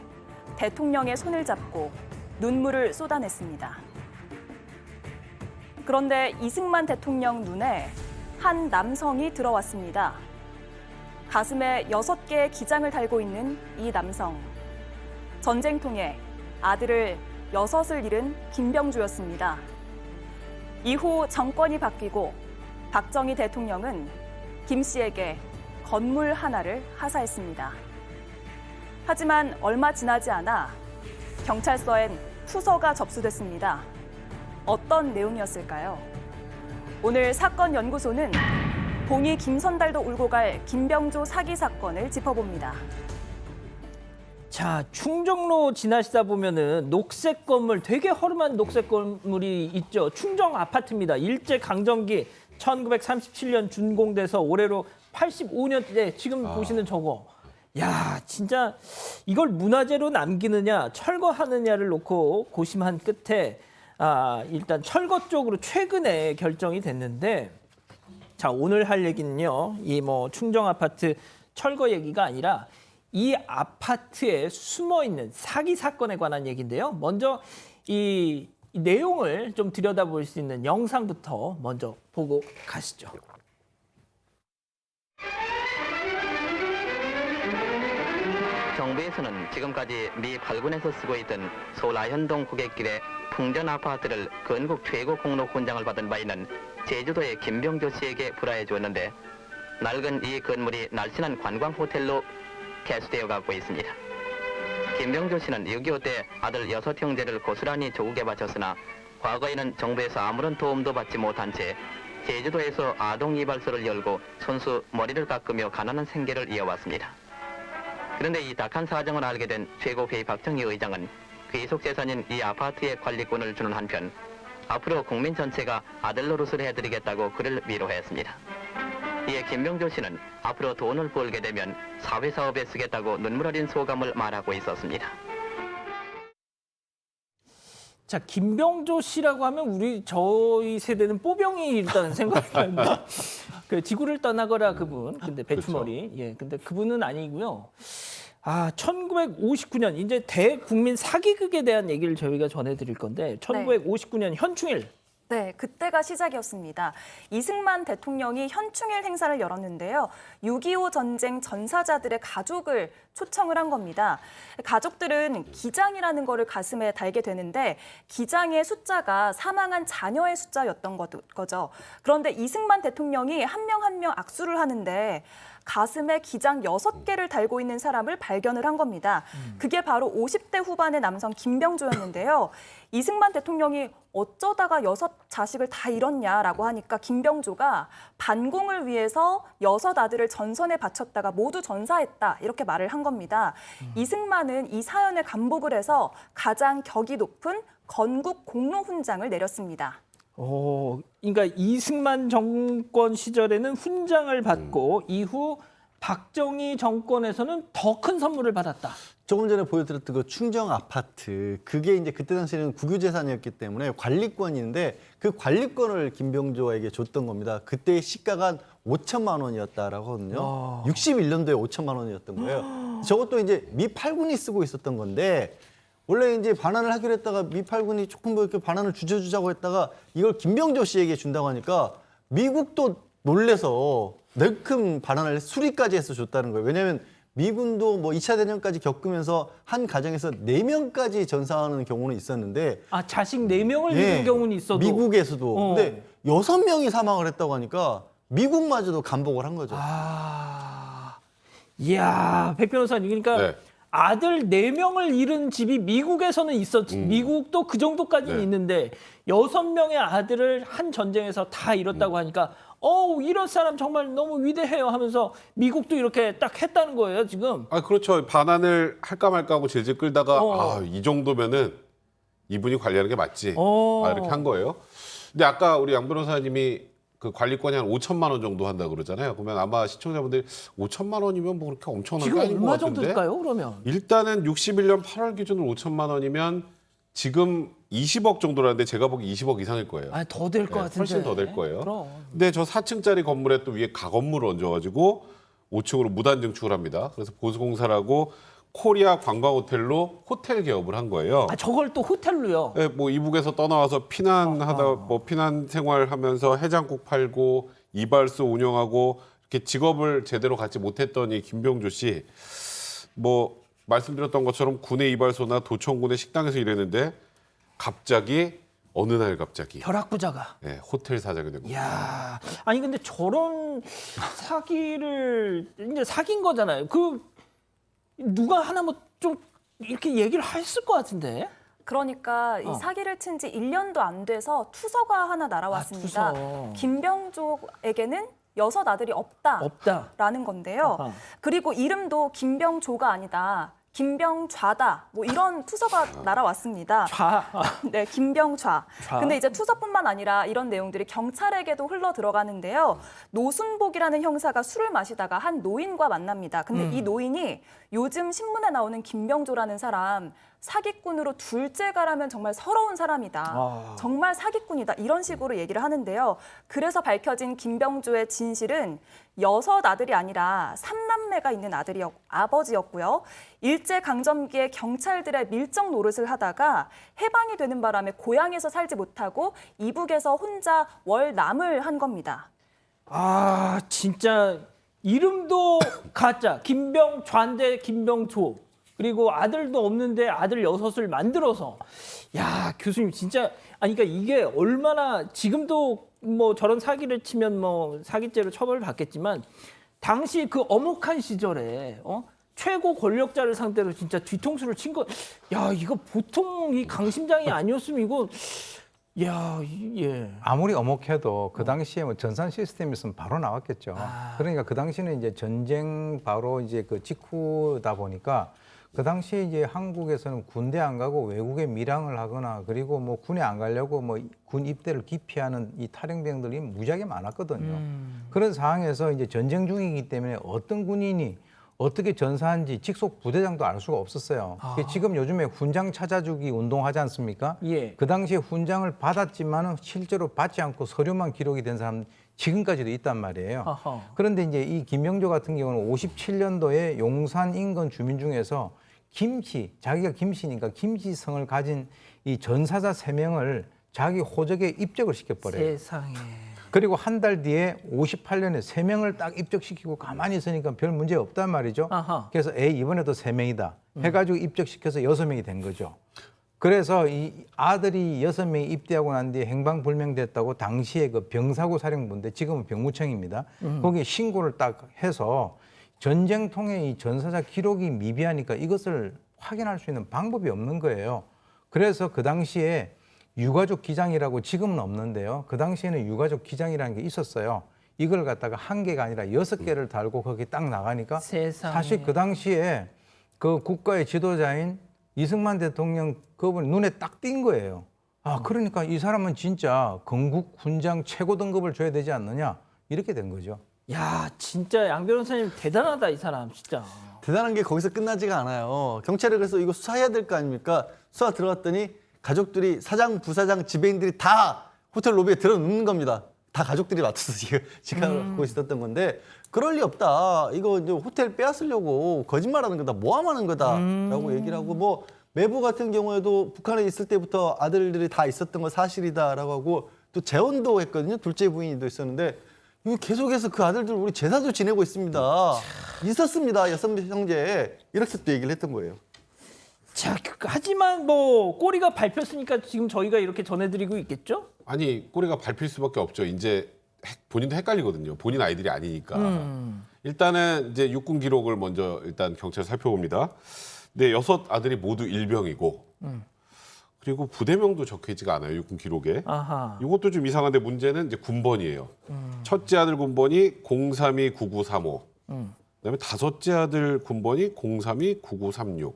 대통령의 손을 잡고 눈물을 쏟아냈습니다. 그런데 이승만 대통령 눈에 한 남성이 들어왔습니다. 가슴에 6개의 기장을 달고 있는 이 남성. 전쟁통에 아들을 6을 잃은 김병주였습니다. 이후 정권이 바뀌고 박정희 대통령은 김 씨에게 건물 하나를 하사했습니다. 하지만 얼마 지나지 않아 경찰서엔 투서가 접수됐습니다. 어떤 내용이었을까요? 오늘 사건 연구소는 봉이 김선달도 울고 갈 김병조 사기 사건을 짚어봅니다. 자, 충정로 지나시다 보면은 녹색 건물, 되게 허름한 녹색 건물이 있죠. 충정 아파트입니다. 일제 강점기 1937년 준공돼서 올해로 85년째 지금 보시는 저거. 야, 진짜 이걸 문화재로 남기느냐 철거하느냐를 놓고 고심한 끝에 일단 철거 쪽으로 최근에 결정이 됐는데, 자, 오늘 할 얘기는요. 이 뭐 충정 아파트 철거 얘기가 아니라 이 아파트에 숨어 있는 사기 사건에 관한 얘기인데요. 먼저 이 내용을 좀 들여다볼 수 있는 영상부터 먼저 보고 가시죠. 정부에서는 지금까지 미 8군에서 쓰고 있던 소라현동 고객길의 풍전 아파트를 건국 최고 공로 훈장을 받은 바 있는 제주도의 김병조 씨에게 불화해 주었는데, 낡은 이 건물이 날씬한 관광 호텔로 개수되어 가고 있습니다. 김병조 씨는 6.25 때 아들 6 형제를 고스란히 조국에 바쳤으나 과거에는 정부에서 아무런 도움도 받지 못한 채 제주도에서 아동 이발소를 열고 손수 머리를 깎으며 가난한 생계를 이어왔습니다. 그런데 이 딱한 사정을 알게 된 최고회의 박정희 의장은 귀속 재산인 이 아파트의 관리권을 주는 한편 앞으로 국민 전체가 아들 노릇을 해드리겠다고 그를 위로했습니다. 이에 김병조 씨는 앞으로 돈을 벌게 되면 사회사업에 쓰겠다고 눈물 어린 소감을 말하고 있었습니다. 자, 김병조 씨라고 하면 저희 세대는 뽀병이 일단 생각이 납니다. 그 지구를 떠나거라 그분, 근데 배추머리, 예, 근데 그분은 아니고요. 1959년 이제 대국민 사기극에 대한 얘기를 저희가 전해드릴 건데 1959년 현충일. 네, 그때가 시작이었습니다. 이승만 대통령이 현충일 행사를 열었는데요. 6.25 전쟁 전사자들의 가족을 초청을 한 겁니다. 가족들은 기장이라는 거를 가슴에 달게 되는데 기장의 숫자가 사망한 자녀의 숫자였던 거죠. 그런데 이승만 대통령이 한 명 한 명 악수를 하는데 가슴에 기장 6개를 달고 있는 사람을 발견을 한 겁니다. 그게 바로 50대 후반의 남성 김병조였는데요. 이승만 대통령이 어쩌다가 6 자식을 다 잃었냐라고 하니까 김병조가 반공을 위해서 6 아들을 전선에 바쳤다가 모두 전사했다 이렇게 말을 한 겁니다. 이승만은 이 사연에 감복을 해서 가장 격이 높은 건국 공로훈장을 내렸습니다. 그러니까 이승만 정권 시절에는 훈장을 받고 이후 박정희 정권에서는 더 큰 선물을 받았다. 조금 전에 보여드렸던 그 충정 아파트, 그게 이제 그때 당시에는 국유재산이었기 때문에 관리권인데 그 관리권을 김병조에게 줬던 겁니다. 그때 시가가 5천만 원이었다라고 하거든요. 61년도에 5천만 원이었던 거예요. 저것도 이제 미 8군이 쓰고 있었던 건데 원래 이제 반환을 하기로 했다가 미 8군이 조금 더 이렇게 반환을 줄여주자고 했다가 이걸 김병조 씨에게 준다고 하니까 미국도 놀래서 넓큰 반환을 수리까지 해서 줬다는 거예요. 왜냐하면 미군도 뭐 2차 대전까지 겪으면서 한 가정에서 4명까지 전사하는 경우는 있었는데 자식 4명을 잃은 경우는 있어도 미국에서도 근데 6명이 사망을 했다고 하니까 미국마저도 감복을 한 거죠. 이야, 백 변호사님, 그러니까 아들 4명을 잃은 집이 미국에서는 미국도 그 정도까지는 있는데 6명의 아들을 한 전쟁에서 다 잃었다고 하니까 이런 사람 정말 너무 위대해요 하면서 미국도 이렇게 딱 했다는 거예요, 지금. 그렇죠. 반환을 할까 말까 하고 질질 끌다가 이 정도면은 이분이 관리하는 게 맞지. 이렇게 한 거예요. 근데 아까 우리 양 변호사님이 그 관리권이 한 5천만 원 정도 한다 그러잖아요. 그러면 아마 시청자분들이 5천만 원이면 뭐 그렇게 엄청난 게 아닌 것 같은데. 지금 얼마 정도 될까요, 그러면? 일단은 61년 8월 기준으로 5천만 원이면 지금 20억 정도라는데 제가 보기 20억 이상일 거예요. 더 될 것 같은데. 훨씬 더 될 거예요. 그럼. 근데 저 4층짜리 건물에 또 위에 가건물을 얹어가지고 5층으로 무단 증축을 합니다. 그래서 보수공사라고 코리아 관광호텔로 호텔 개업을 한 거예요. 저걸 또 호텔로요? 네, 뭐 이북에서 떠나와서 피난하다 뭐 피난 생활하면서 해장국 팔고 이발소 운영하고 이렇게 직업을 제대로 갖지 못했던 이 김병조 씨, 뭐 말씀드렸던 것처럼 군의 이발소나 도청군의 식당에서 일했는데 갑자기 어느 날 갑자기 벼락부자가 호텔 사장이 된 겁니다. 이야, 아니 근데 저런 사기를 이제 사귄 거잖아요. 누가 하나 뭐 좀 이렇게 얘기를 했을 것 같은데. 그러니까 이 사기를 친 지 1년도 안 돼서 투서가 하나 날아왔습니다. 투서. 김병조에게는 6 아들이 없다라는 건데요. 그리고 이름도 김병조가 아니다. 김병좌다. 뭐 이런 투서가 날아왔습니다. 네, 김병좌. 근데 이제 투서뿐만 아니라 이런 내용들이 경찰에게도 흘러 들어가는데요. 노순복이라는 형사가 술을 마시다가 한 노인과 만납니다. 근데 이 노인이 요즘 신문에 나오는 김병조라는 사람 사기꾼으로 둘째가라면 정말 서러운 사람이다. 정말 사기꾼이다. 이런 식으로 얘기를 하는데요. 그래서 밝혀진 김병조의 진실은 6 아들이 아니라 3남매가 있는 아버지였고요. 일제강점기에 경찰들의 밀정 노릇을 하다가 해방이 되는 바람에 고향에서 살지 못하고 이북에서 혼자 월남을 한 겁니다. 진짜 이름도 가짜. 김병좌인데 김병조. 그리고 아들도 없는데 아들 6을 만들어서. 야, 교수님 진짜 그러니까 이게 얼마나 지금도 뭐 저런 사기를 치면 뭐 사기죄로 처벌을 받겠지만 당시 그 엄혹한 시절에 최고 권력자를 상대로 진짜 뒤통수를 친 거. 야, 이거 보통 이 강심장이 아니었으면 이거 야, 예. 아무리 어목해도 그 당시에 뭐 전산 시스템이 있으면 바로 나왔겠죠. 그러니까 그 당시는 이제 전쟁 바로 이제 그 직후다 보니까 그 당시에 이제 한국에서는 군대 안 가고 외국에 밀항을 하거나 그리고 뭐 군에 안 가려고 뭐 군 입대를 기피하는 이 탈영병들이 무지하게 많았거든요. 그런 상황에서 이제 전쟁 중이기 때문에 어떤 군인이 어떻게 전사한지 직속 부대장도 알 수가 없었어요. 지금 요즘에 훈장 찾아주기 운동하지 않습니까? 예. 그 당시에 훈장을 받았지만은 실제로 받지 않고 서류만 기록이 된 사람 지금까지도 있단 말이에요. 아하. 그런데 이제 이 김명조 같은 경우는 57년도에 용산 인근 주민 중에서 김씨, 자기가 김씨니까 김씨성을 가진 이 전사자 3명을 자기 호적에 입적을 시켜버려요. 세상에. 그리고 한 달 뒤에 58년에 3명을 딱 입적시키고 가만히 있으니까 별 문제 없단 말이죠. 아하. 그래서 이번에도 3명이다 해가지고 입적시켜서 6명이 된 거죠. 그래서 이 아들이 6명이 입대하고 난 뒤에 행방불명됐다고 당시에 그 병사고 사령부인데 지금은 병무청입니다. 거기에 신고를 딱 해서 전쟁통에 이 전사자 기록이 미비하니까 이것을 확인할 수 있는 방법이 없는 거예요. 그래서 그 당시에 유가족 기장이라고 지금은 없는데요. 그 당시에는 유가족 기장이라는 게 있었어요. 이걸 갖다가 1개가 아니라 6개를 달고 거기 딱 나가니까 세상에. 사실 그 당시에 그 국가의 지도자인 이승만 대통령 그분이 눈에 딱 띈 거예요. 아, 그러니까 이 사람은 진짜 건국 훈장 최고 등급을 줘야 되지 않느냐 이렇게 된 거죠. 야, 진짜 양 변호사님 대단하다, 이 사람 진짜. 대단한 게 거기서 끝나지가 않아요. 경찰에 그래서 이거 수사해야 될 거 아닙니까? 수사 들어갔더니 가족들이 사장, 부사장, 지배인들이 다 호텔 로비에 들어눕는 겁니다. 다 가족들이 맡아서 지가 하고 있었던 건데 그럴 리 없다. 이거 이제 호텔 빼앗으려고 거짓말하는 거다. 모함하는 거다라고 얘기를 하고 뭐 매부 같은 경우에도 북한에 있을 때부터 아들들이 다 있었던 거 사실이다라고 하고 또 재혼도 했거든요. 둘째 부인도 있었는데 계속해서 그 아들들 우리 제사도 지내고 있습니다. 있었습니다. 6형제. 이렇게 또 얘기를 했던 거예요. 자, 하지만 뭐 꼬리가 밟혔으니까 지금 저희가 이렇게 전해드리고 있겠죠? 아니 꼬리가 밟힐 수밖에 없죠. 이제 본인도 헷갈리거든요. 본인 아이들이 아니니까. 일단은 이제 육군 기록을 먼저 일단 경찰 살펴봅니다. 네, 6 아들이 모두 일병이고 그리고 부대명도 적혀 있지가 않아요. 육군 기록에. 아하. 이것도 좀 이상한데 문제는 이제 군번이에요. 첫째 아들 군번이 0329935. 그다음에 다섯째 아들 군번이 0329936.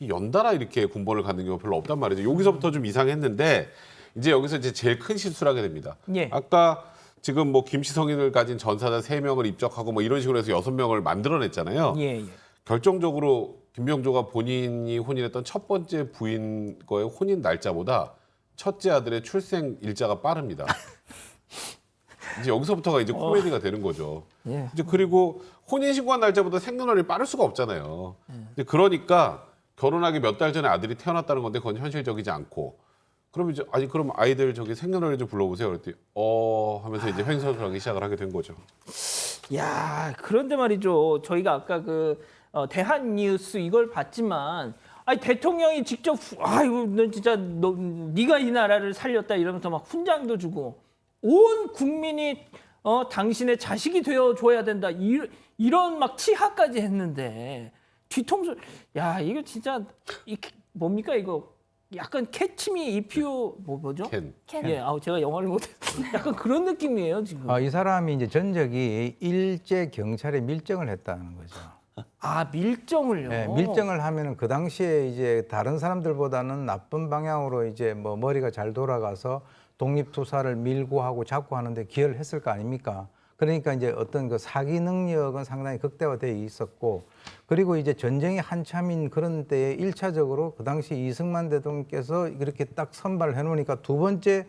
연달아 이렇게 군번을 갖는 경우가 별로 없단 말이죠. 여기서부터 좀 이상했는데 이제 여기서 이제 제일 큰 실수를 하게 됩니다. 예. 아까 지금 뭐 김씨 성인을 가진 전사자 3명을 입적하고 뭐 이런 식으로 해서 6명을 만들어냈잖아요. 예, 예. 결정적으로 김명조가 본인이 혼인했던 첫 번째 부인과의 혼인 날짜보다 첫째 아들의 출생 일자가 빠릅니다. 이제 여기서부터가 이제 코미디가 되는 거죠. 예. 이제 그리고 혼인 신고한 날짜보다 생년월일이 빠를 수가 없잖아요. 이제 그러니까 결혼하기 몇 달 전에 아들이 태어났다는 건데 그건 현실적이지 않고 그러면 이제 아니 그럼 아이들 저기 생년월일 좀 불러보세요. 그랬더니 하면서 이제 횡설수설하기 시작을 하게 된 거죠. 야, 그런데 말이죠. 저희가 아까 그 대한뉴스 이걸 봤지만 아니 대통령이 직접 아이고 너 진짜 네가 이 나라를 살렸다 이러면서 막 훈장도 주고 온 국민이 당신의 자식이 되어 줘야 된다 이런 막 치하까지 했는데 뒤통수 야 이거 진짜 뭡니까 이거 약간 캐치미 이프 뭐죠? 캔. 예, 제가 영어를 못해. 약간 그런 느낌이에요 지금. 이 사람이 이제 전적이 일제 경찰에 밀정을 했다는 거죠. 아, 밀정을요? 네, 밀정을 하면은 그 당시에 이제 다른 사람들보다는 나쁜 방향으로 이제 뭐 머리가 잘 돌아가서 독립투사를 밀고 하고 잡고 하는데 기여를 했을 거 아닙니까? 그러니까 이제 어떤 그 사기 능력은 상당히 극대화되어 있었고 그리고 이제 전쟁이 한참인 그런 때에 1차적으로 그 당시 이승만 대통령께서 이렇게 딱 선발을 해놓으니까 두 번째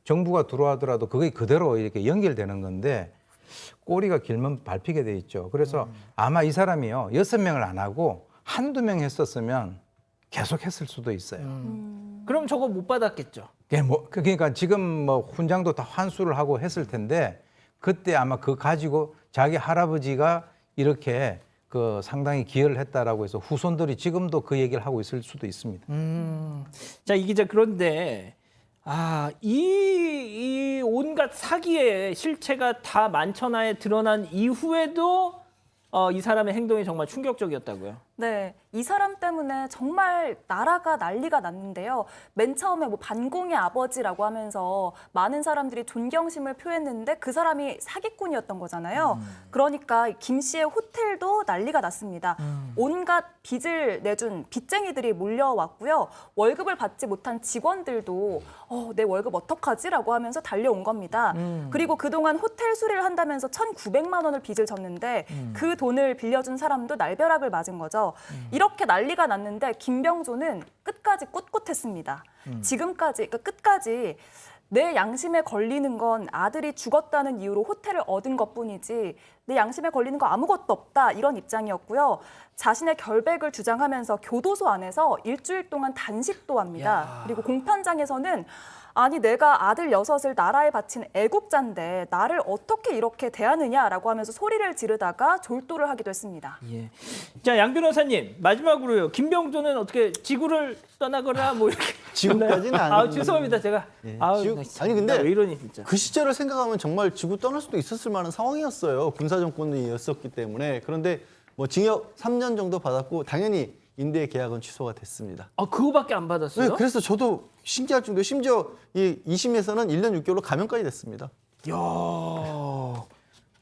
정부가 들어와더라도 그게 그대로 이렇게 연결되는 건데 꼬리가 길면 밟히게 돼 있죠. 그래서 아마 이 사람이요 6명을 안 하고 한두 명 했었으면 계속 했을 수도 있어요. 그럼 저거 못 받았겠죠. 예, 그러니까 지금 뭐 훈장도 다 환수를 하고 했을 텐데 그때 아마 그거 가지고 자기 할아버지가 이렇게 그 상당히 기여를 했다라고 해서 후손들이 지금도 그 얘기를 하고 있을 수도 있습니다. 자, 이 기자 그런데 이 온갖 사기의 실체가 다 만천하에 드러난 이후에도 이 사람의 행동이 정말 충격적이었다고요? 네, 이 사람 때문에 정말 나라가 난리가 났는데요. 맨 처음에 뭐 반공의 아버지라고 하면서 많은 사람들이 존경심을 표했는데 그 사람이 사기꾼이었던 거잖아요. 그러니까 김 씨의 호텔도 난리가 났습니다. 온갖 빚을 내준 빚쟁이들이 몰려왔고요. 월급을 받지 못한 직원들도 내 월급 어떡하지라고 하면서 달려온 겁니다. 그리고 그동안 호텔 수리를 한다면서 1,900만 원을 빚을 졌는데 그 돈을 빌려준 사람도 날벼락을 맞은 거죠. 이렇게 난리가 났는데 김병조는 끝까지 꿋꿋했습니다. 지금까지, 그러니까 끝까지 내 양심에 걸리는 건 아들이 죽었다는 이유로 호텔을 얻은 것뿐이지 내 양심에 걸리는 거 아무것도 없다 이런 입장이었고요. 자신의 결백을 주장하면서 교도소 안에서 일주일 동안 단식도 합니다. 야. 그리고 공판장에서는 아니 내가 아들 6을 나라에 바친 애국자인데 나를 어떻게 이렇게 대하느냐라고 하면서 소리를 지르다가 졸도를 하기도 했습니다. 예. 자, 양 변호사님 마지막으로요. 김병조는 어떻게 지구를 떠나거나 뭐 이렇게 지구까지는 아니고. 죄송합니다. 제가 아니 근데 왜 이러니 진짜. 그 시절을 생각하면 정말 지구 떠날 수도 있었을 만한 상황이었어요. 군사 정권이었었기 때문에. 그런데 뭐 징역 3년 정도 받았고 당연히 인대 계약은 취소가 됐습니다. 그거밖에 안 받았어요? 네, 그래서 저도 신기할 정도 심지어 이 2심에서는 1년 6개월로 감형까지 됐습니다. 이야,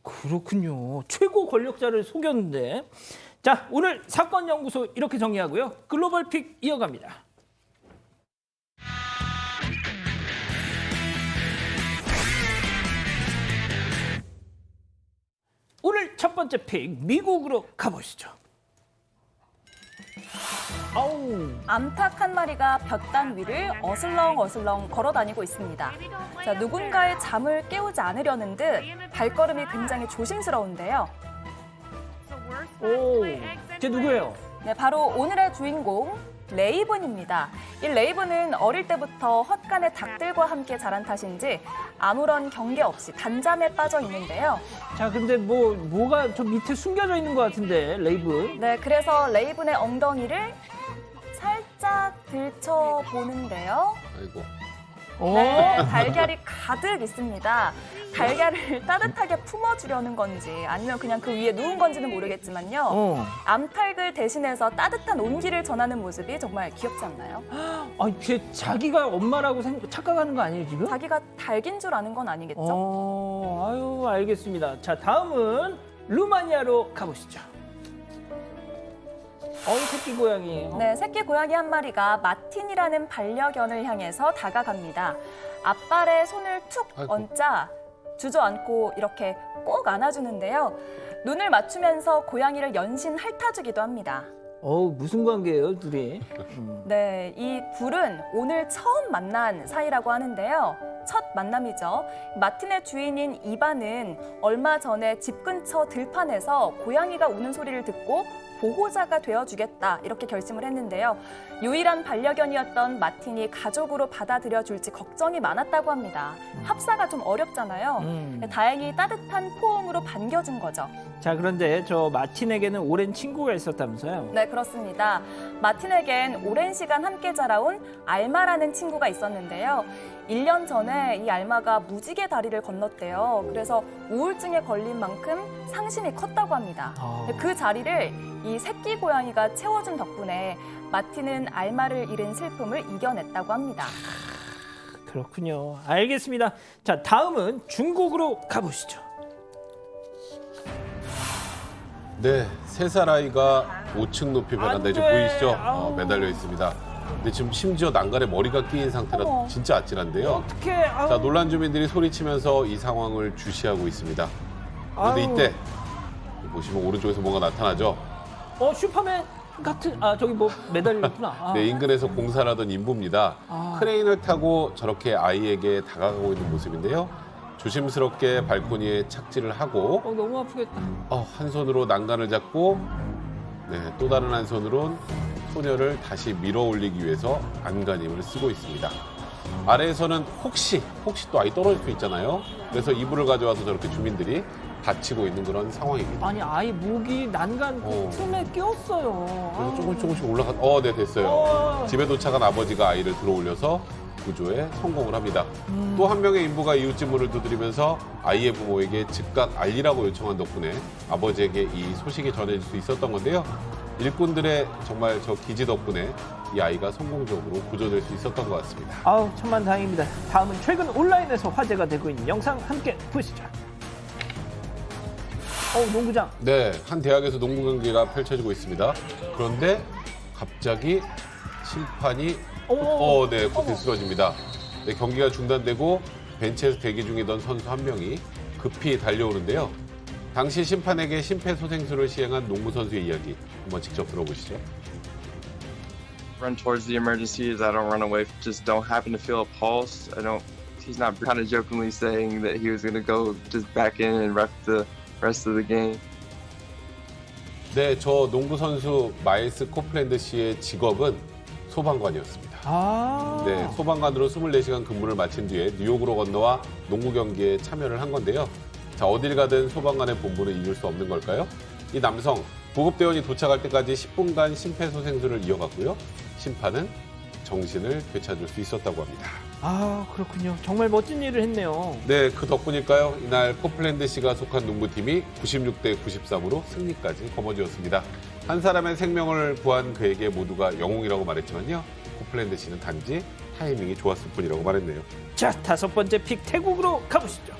그렇군요. 최고 권력자를 속였는데. 자, 오늘 사건 연구소 이렇게 정리하고요. 글로벌 픽 이어갑니다. 오늘 첫 번째 픽 미국으로 가보시죠. 암탉 한 마리가 볕단 위를 어슬렁어슬렁 걸어다니고 있습니다. 자, 누군가의 잠을 깨우지 않으려는 듯 발걸음이 굉장히 조심스러운데요. 쟤 누구예요? 네, 바로 오늘의 주인공 레이븐입니다. 이 레이븐은 어릴 때부터 헛간의 닭들과 함께 자란 탓인지 아무런 경계 없이 단잠에 빠져 있는데요. 자, 근데 뭐가 저 밑에 숨겨져 있는 것 같은데, 레이븐. 네, 그래서 레이븐의 엉덩이를 살짝 들춰보는데요. 아이고. 네, 달걀이 가득 있습니다. 달걀을 따뜻하게 품어주려는 건지 아니면 그냥 그 위에 누운 건지는 모르겠지만요. 암탉을 대신해서 따뜻한 온기를 전하는 모습이 정말 귀엽지 않나요? 아니, 쟤 자기가 엄마라고 착각하는 거 아니에요, 지금? 자기가 닭인 줄 아는 건 아니겠죠? 아유, 알겠습니다. 자, 다음은 루마니아로 가보시죠. 새끼 고양이에요. 네, 새끼 고양이 한 마리가 마틴이라는 반려견을 향해서 다가갑니다. 앞발에 손을 툭 얹자 주저앉고 이렇게 꼭 안아주는데요. 눈을 맞추면서 고양이를 연신 핥아주기도 합니다. 무슨 관계예요, 둘이? 네, 이 둘은 오늘 처음 만난 사이라고 하는데요. 첫 만남이죠. 마틴의 주인인 이반은 얼마 전에 집 근처 들판에서 고양이가 우는 소리를 듣고 보호자가 되어주겠다 이렇게 결심을 했는데요. 유일한 반려견이었던 마틴이 가족으로 받아들여줄지 걱정이 많았다고 합니다. 합사가 좀 어렵잖아요. 다행히 따뜻한 포옹으로 반겨준 거죠. 자, 그런데 저 마틴에게는 오랜 친구가 있었다면서요? 네, 그렇습니다. 마틴에겐 오랜 시간 함께 자라온 알마라는 친구가 있었는데요. 1년 전에 이 알마가 무지개 다리를 건넜대요. 그래서 우울증에 걸린 만큼 상심이 컸다고 합니다. 그 자리를 이 새끼 고양이가 채워준 덕분에 마틴은 알마를 잃은 슬픔을 이겨냈다고 합니다. 그렇군요. 알겠습니다. 자, 다음은 중국으로 가보시죠. 네, 3살 아이가 5층 높이 베란다에 지금 보이시죠? 매달려 있습니다. 근데 지금 심지어 난간에 머리가 끼인 상태라 진짜 아찔한데요. 어떡해. 자, 놀란 주민들이 소리치면서 이 상황을 주시하고 있습니다. 그런데 이때 보시면 오른쪽에서 뭔가 나타나죠? 슈퍼맨 같은 저기 매달렸구나. 네, 인근에서 공사를 하던 인부입니다. 크레인을 타고 저렇게 아이에게 다가가고 있는 모습인데요. 조심스럽게 발코니에 착지를 하고 너무 아프겠다. 한 손으로 난간을 잡고 또 다른 한 손으론 소녀를 다시 밀어 올리기 위해서 안간힘을 쓰고 있습니다. 아래에서는 혹시 또 아이 떨어질 수 있잖아요. 그래서 이불을 가져와서 저렇게 주민들이 다치고 있는 그런 상황입니다. 아니, 아이 목이 난간 틈에 끼었어요. 그래서 조금씩 올라가. 네, 됐어요. 집에 도착한 아버지가 아이를 들어올려서 구조에 성공을 합니다. 또 한 명의 인부가 이웃집 문을 두드리면서 아이의 부모에게 즉각 알리라고 요청한 덕분에 아버지에게 이 소식이 전해질 수 있었던 건데요. 일꾼들의 정말 저 기지 덕분에 이 아이가 성공적으로 구조될 수 있었던 것 같습니다. 아우, 천만다행입니다. 다음은 최근 온라인에서 화제가 되고 있는 영상 함께 보시죠. 농구장. 네, 한 대학에서 농구 경기가 펼쳐지고 있습니다. 그런데 갑자기 심판이 코트에 쓰러집니다. 네, 경기가 중단되고 벤치에서 대기 중이던 선수 한 명이 급히 달려오는데요. 당시 심판에게 심폐소생술을 시행한 농구 선수의 이야기 한번 직접 들어보시죠. Run towards the emergencies. I don't run away. Just don't happen to feel a pulse. He's not kind of jokingly saying that he was going to go just back in and ref the rest of the game. 네, 저 농구 선수 마일스 코플랜드 씨의 직업은 소방관이었습니다. 네, 소방관으로 24시간 근무를 마친 뒤에 뉴욕으로 건너와 농구 경기에 참여를 한 건데요. 자, 어딜 가든 소방관의 본분을 잊을 수 없는 걸까요? 이 남성, 구급대원이 도착할 때까지 10분간 심폐소생술을 이어갔고요. 심판은 정신을 되찾을 수 있었다고 합니다. 아, 그렇군요. 정말 멋진 일을 했네요. 네, 그 덕분일까요? 이날 코플랜드 씨가 속한 농구팀이 96대 93으로 승리까지 거머쥐었습니다. 한 사람의 생명을 구한 그에게 모두가 영웅이라고 말했지만요. 코플랜드 씨는 단지 타이밍이 좋았을 뿐이라고 말했네요. 자, 5번째 픽 태국으로 가보시죠.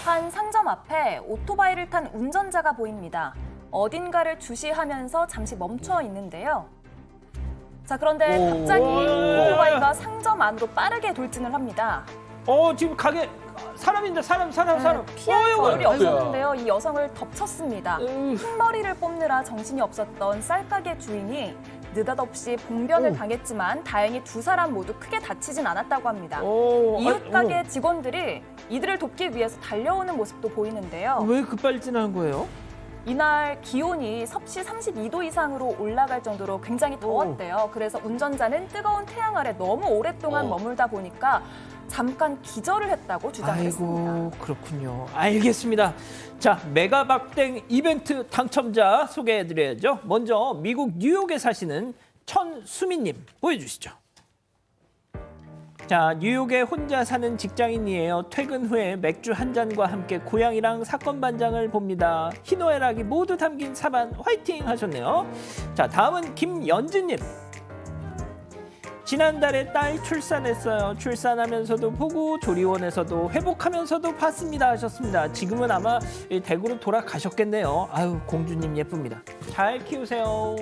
한 상점 앞에 오토바이를 탄 운전자가 보입니다. 어딘가를 주시하면서 잠시 멈춰 있는데요. 자, 그런데 갑자기 오토바이가 상점 안으로 빠르게 돌진을 합니다. 지금 가게 사람인데 사람. 피할 겨를이 없었는데요. 이 여성을 덮쳤습니다. 흰머리를 뽑느라 정신이 없었던 쌀가게 주인이 느닷없이 봉변을 당했지만 다행히 2사람 모두 크게 다치진 않았다고 합니다. 이웃 가게 직원들이 이들을 돕기 위해서 달려오는 모습도 보이는데요. 왜 급발진한 거예요? 이날 기온이 섭씨 32도 이상으로 올라갈 정도로 굉장히 더웠대요. 그래서 운전자는 뜨거운 태양 아래 너무 오랫동안 머물다 보니까 잠깐 기절을 했다고 주장했습니다. 아이고, 그렇군요. 알겠습니다. 자, 메가박땡 이벤트 당첨자 소개해드려야죠. 먼저 미국 뉴욕에 사시는 천수미님 보여주시죠. 자, 뉴욕에 혼자 사는 직장인이에요. 퇴근 후에 맥주 한 잔과 함께 고양이랑 사건 반장을 봅니다. 희노애락이 모두 담긴 사반 화이팅 하셨네요. 자, 다음은 김연진님. 지난달에 딸 출산했어요. 출산하면서도 보고 조리원에서도 회복하면서도 봤습니다 하셨습니다. 지금은 아마 대구로 돌아가셨겠네요. 아유, 공주님 예쁩니다. 잘 키우세요.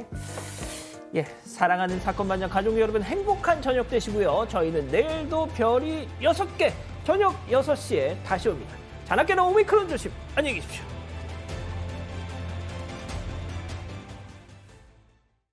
예, 사랑하는 사건반장 가족 여러분 행복한 저녁 되시고요. 저희는 내일도 별이 6개 저녁 6시에 다시 옵니다. 자나깨나 오미크론 조심. 안녕히 계십시오.